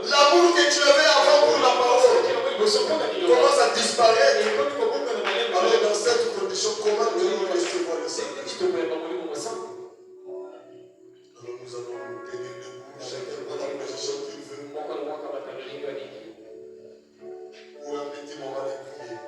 l'amour que tu avais avant pour la parole commence à disparaître. Alors dans cette condition, comment nous recevoir le Saint-Esprit? Alors nous allons nous tenir debout, chacun dans la position qu'il veut. Pour un petit moment de prière.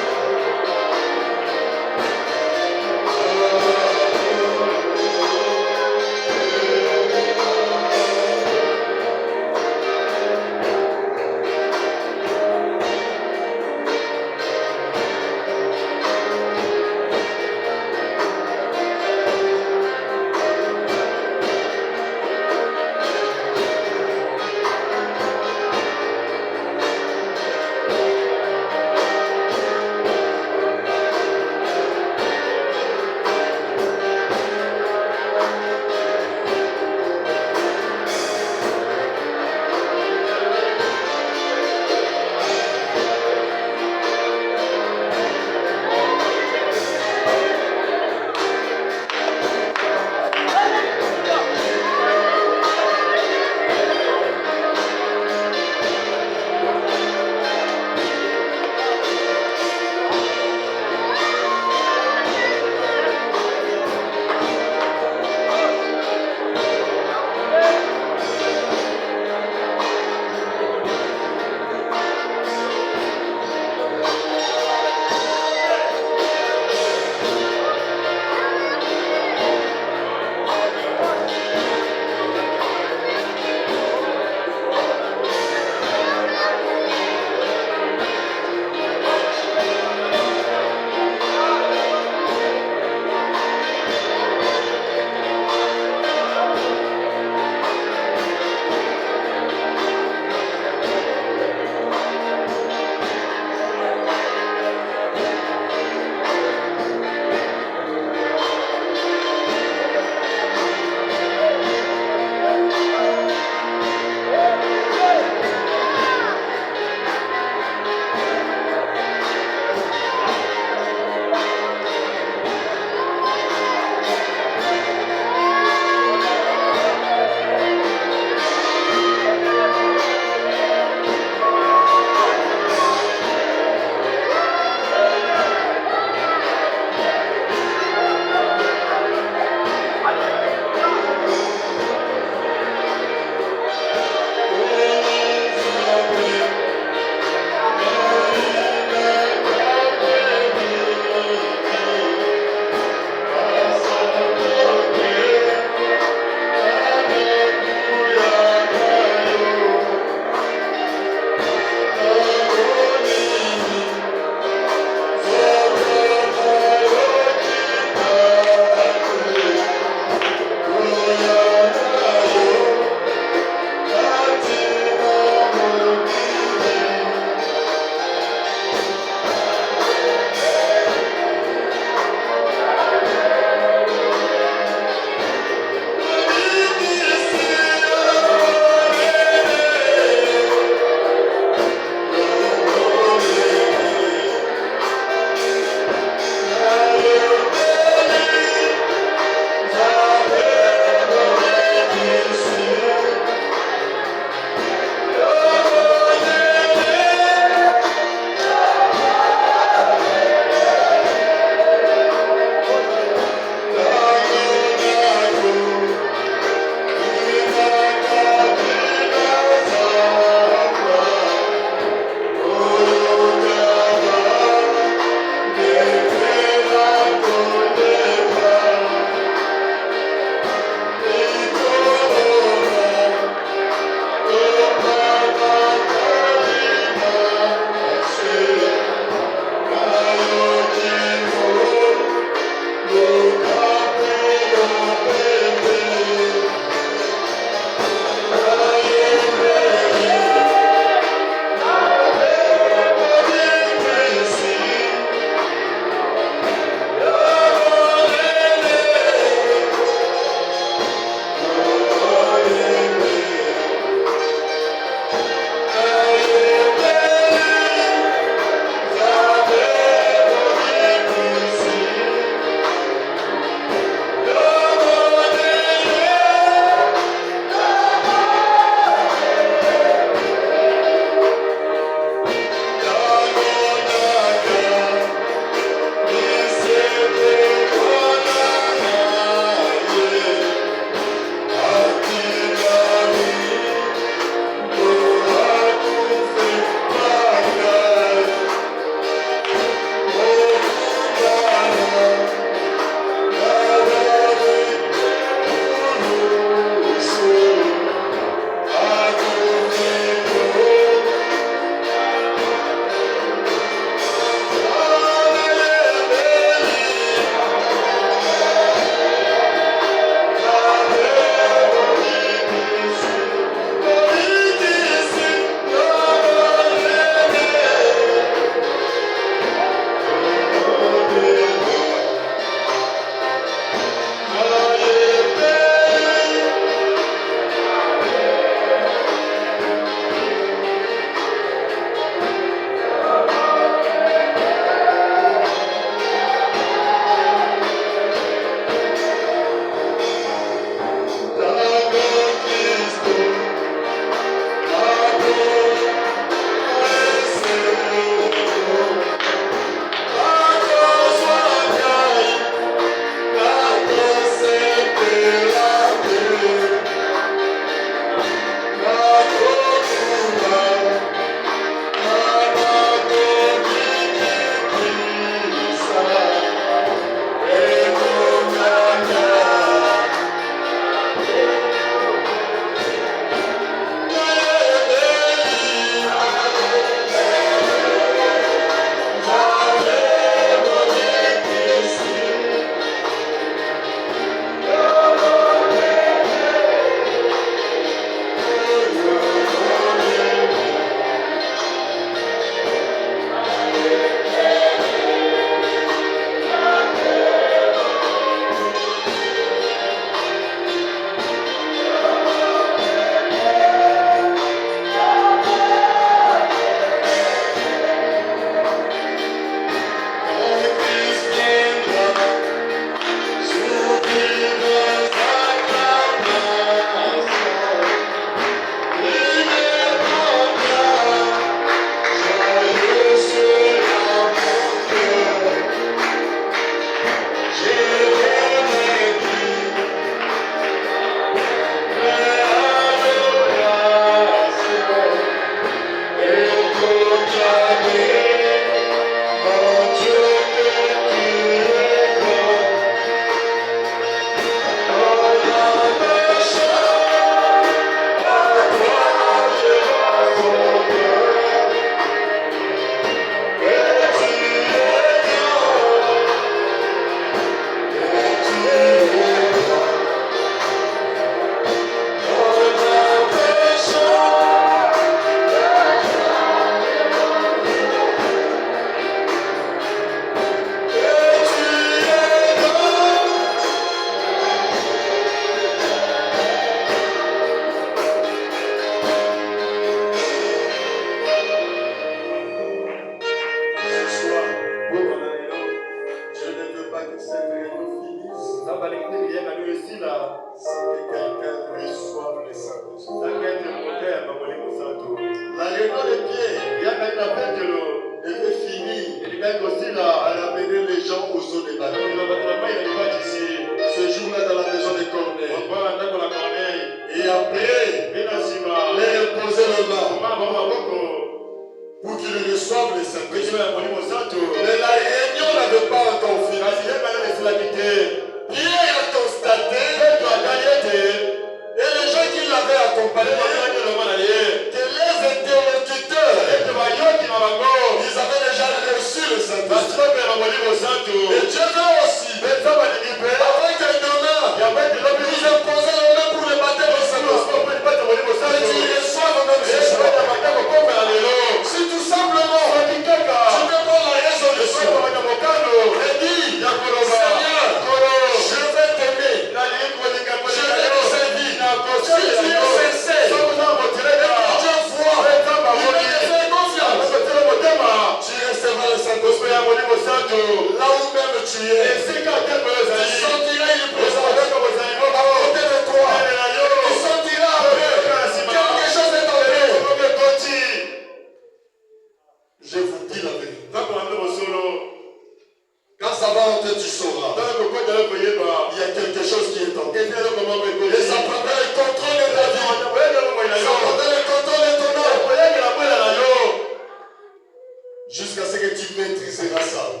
Jusqu'à ce que tu maîtriseras ça.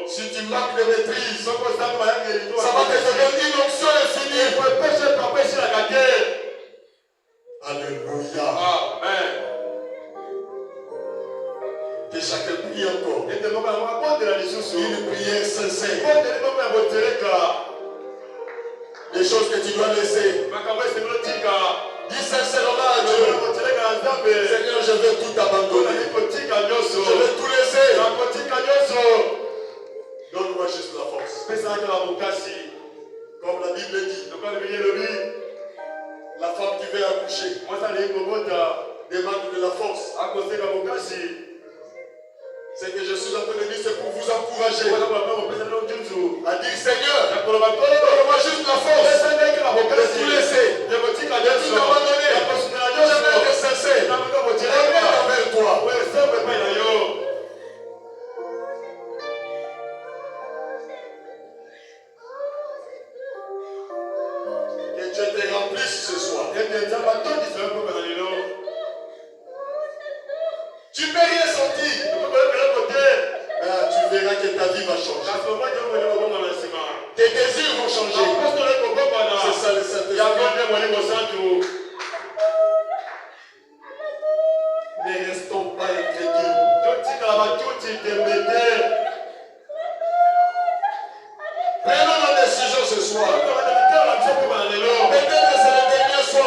Si tu manques de maîtrise, ça va te donner une onction infinie. Alléluia. Amen. Que chacun prie encore. Une prière sincère. Des choses que tu dois laisser. Dis sincèrement à Dieu. Seigneur, je veux tout abandonner. Je veux tout laisser. Donne-moi juste la force. Comme la Bible dit. La femme qui veut accoucher demande de la force. C'est que je suis en train de dire, c'est pour vous encourager. À dire, Seigneur, donne-moi juste la force de tout laisser, de tout abandonner. Je veux être sincère, honnête envers toi. Que Dieu te remplisse ce soir. Tu ne peux rien sentir. Tu verras que ta vie va changer. Tes désirs vont changer. C'est ça le Saint-Esprit. Ne restons pas incrédules. Prenons nos décisions ce soir. Peut-être que c'est le dernier soir.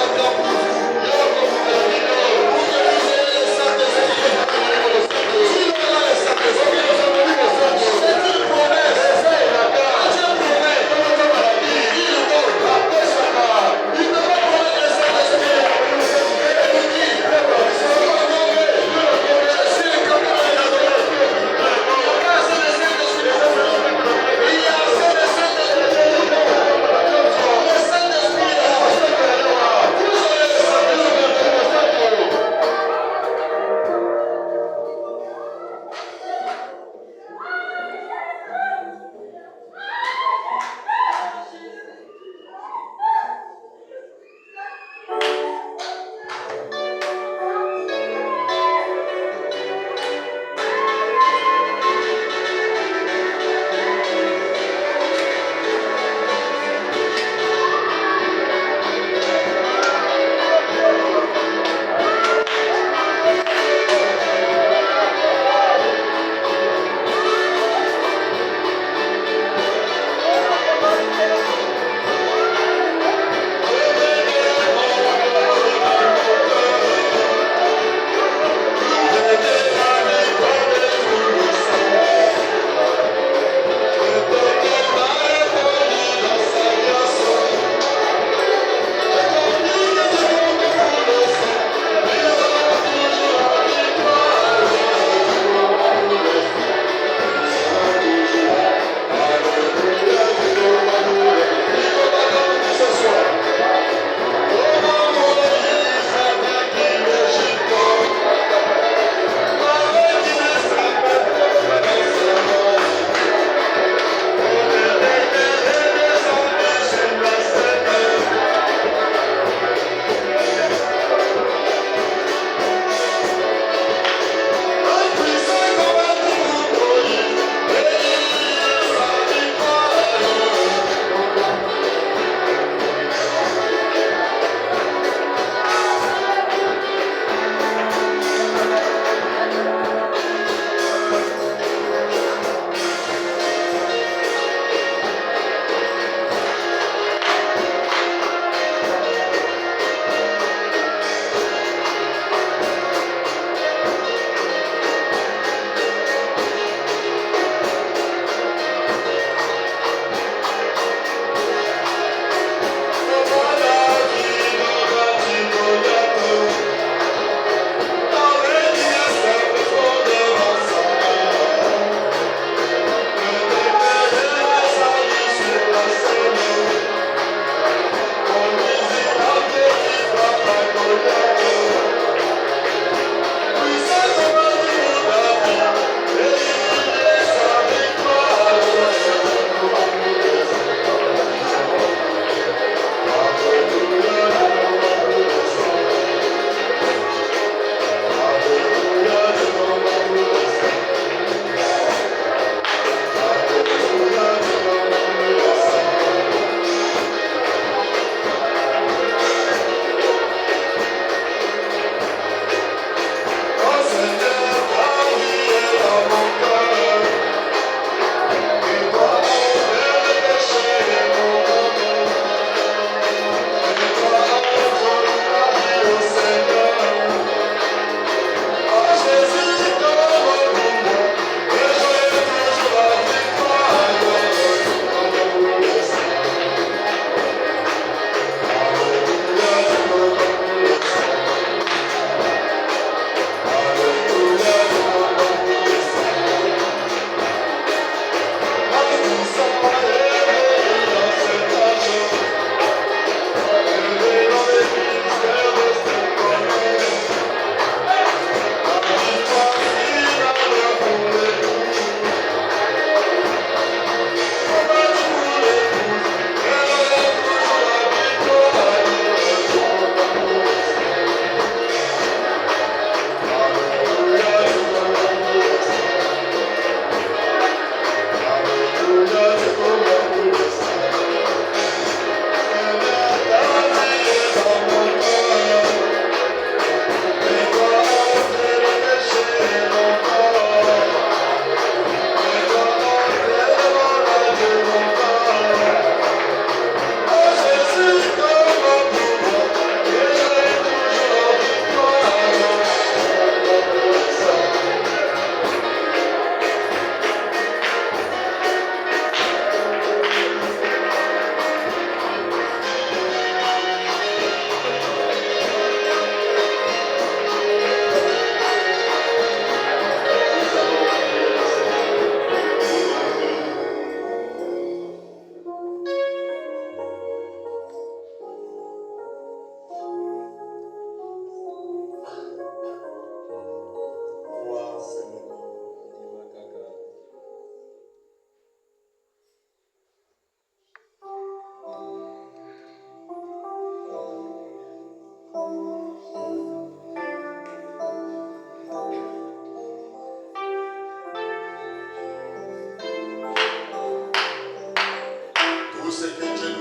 Vous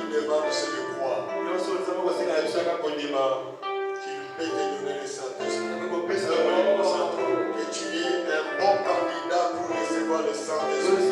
qui demande, c'est de croire qu'il peut te donner le Saint-Esprit. Que tu es un bon candidat pour recevoir le Saint-Esprit.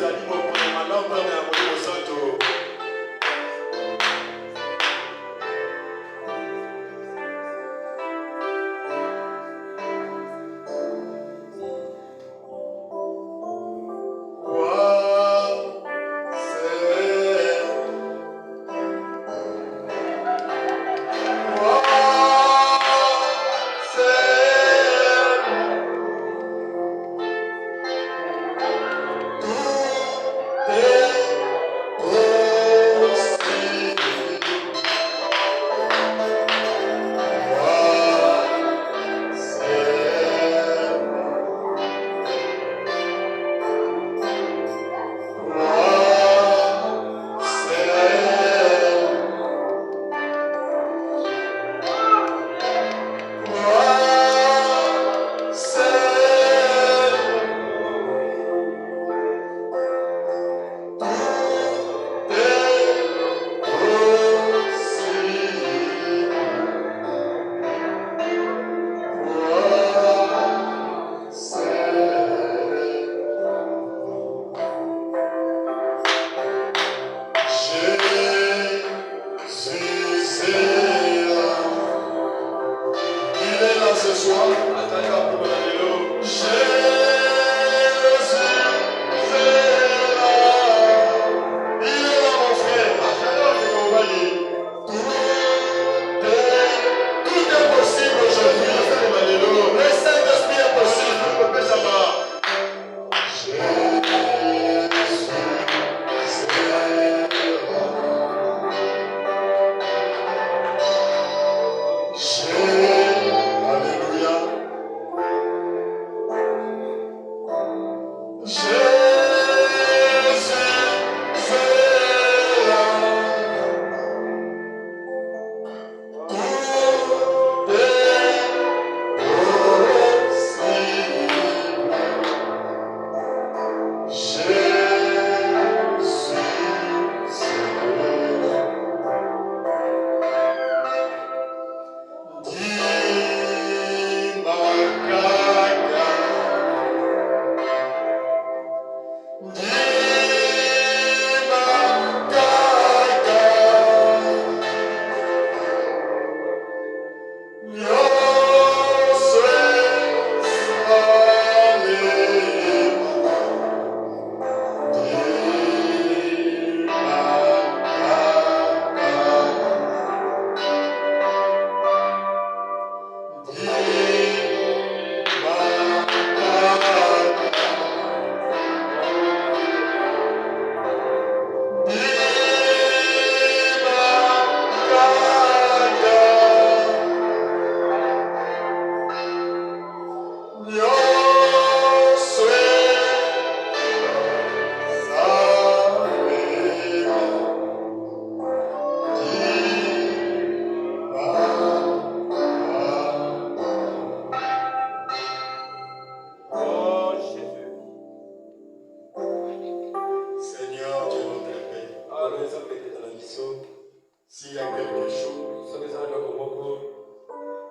S'il y a quelque chose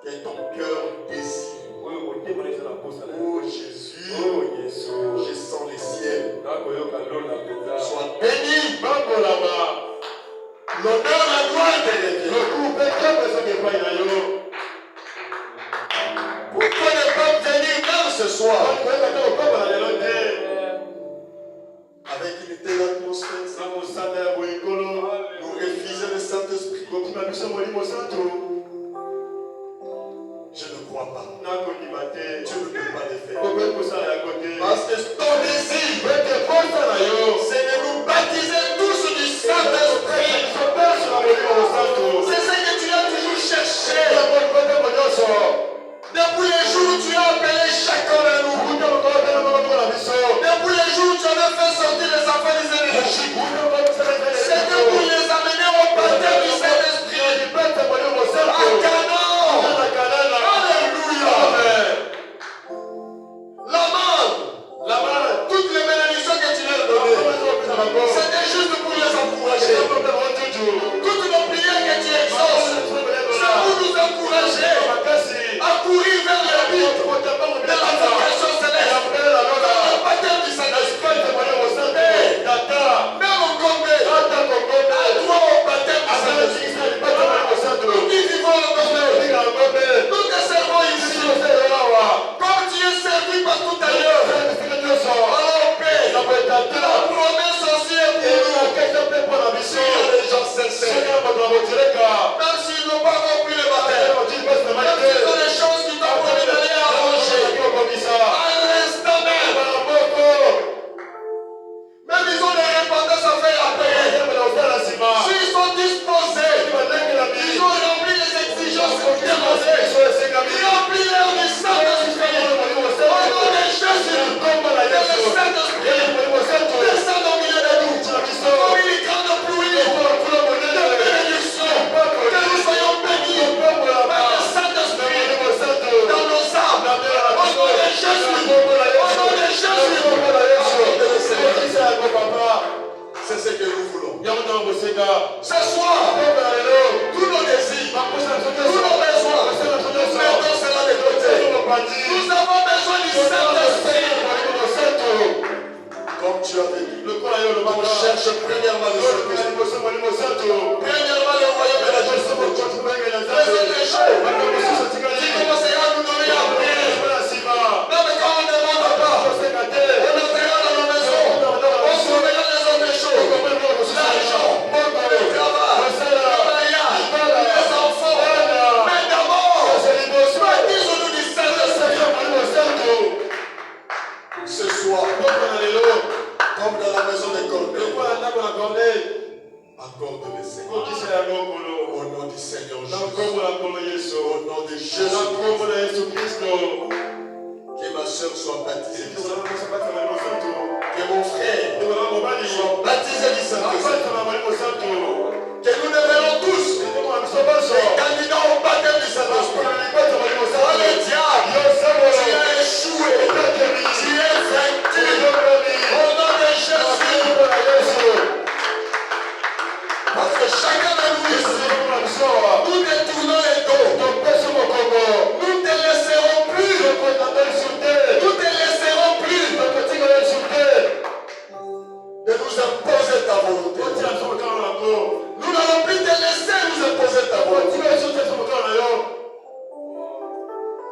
que ton cœur désire, oh Jésus, je sens les ciels. Sois béni. L'honneur, la gloire te revient. Pourquoi ne pas venir même ce soir avec une telle atmosphère? Nous refusons le Saint-Esprit. Je ne crois pas. Tu ne peux pas le faire. Parce que ton désir, c'est de nous baptiser tous du Saint-Esprit. C'est ce que tu as toujours cherché. Depuis les jours où tu as appelé chacun de nous. Depuis les jours où tu avais fait sortir les enfants des ennemis. C'était pour les amener au baptême du Saint-Esprit. Ce soir, tous nos désirs, tous nos besoins, nous mettons cela de côté. Nous avons besoin du Saint-Esprit. Comme tu avais dit, on cherche premièrement le Saint-Esprit. Premièrement le royaume de la justice. Les autres choses, tu commenceras à nous donner à prier. Non, mais quand on ne demande pas, on entrera dans nos maisons. On surveillera les autres choses. L'argent, le travail, le mariage, les enfants. Mais d'abord, baptise-nous du Saint-Esprit. Ce soir, comme dans la maison de Corneille, accorde le Seigneur. Au nom du Seigneur Jésus. Au nom de Jésus. Que ma soeur soit baptisée du Saint-Esprit. Que mon frère soit baptisé du Saint-Esprit. Que nous devenons tous les candidats au baptême du Saint-Esprit. Oh le diable, tu as échoué. Tu es vaincu. Au nom de Jésus. Parce que chacun de nous ici, nous détournons les dos. Nous te laisserons plus. Nous te laisserons plus de nous imposer ta volonté. Nous n'allons plus te laisser nous imposer ta volonté.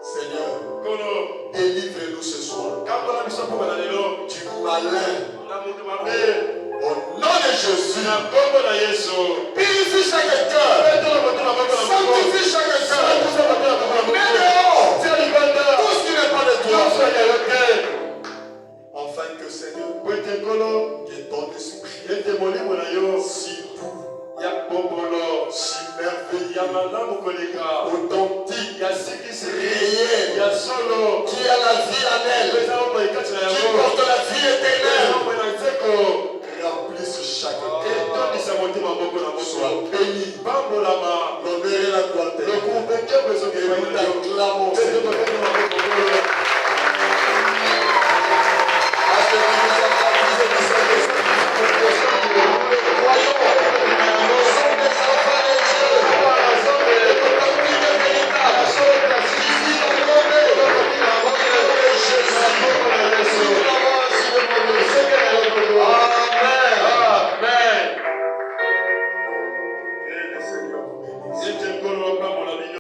Seigneur, délivre-nous ce soir du malin. Au nom de Jésus, purifie chaque cœur, sanctifie chaque cœur, mets dehors tout ce qui n'est pas de toi. Afin que Seigneur, que ton esprit si doux, si merveilleux, authentique, réel, qui a la vie en elle, qui porte la vie éternelle. Remplisse chaque cœur. Sois béni. L'honneur et la gloire t'acclamons, Seigneur. Parce que tu nous as baptisés du Saint-Esprit. Croyons, nous sommes des enfants de Dieu. Nous partis de véritable. Ici, dans le monde. Au nom de Jésus. Nous l'avons ainsi demandé. Amen. Amen. Que le Seigneur vous bénisse.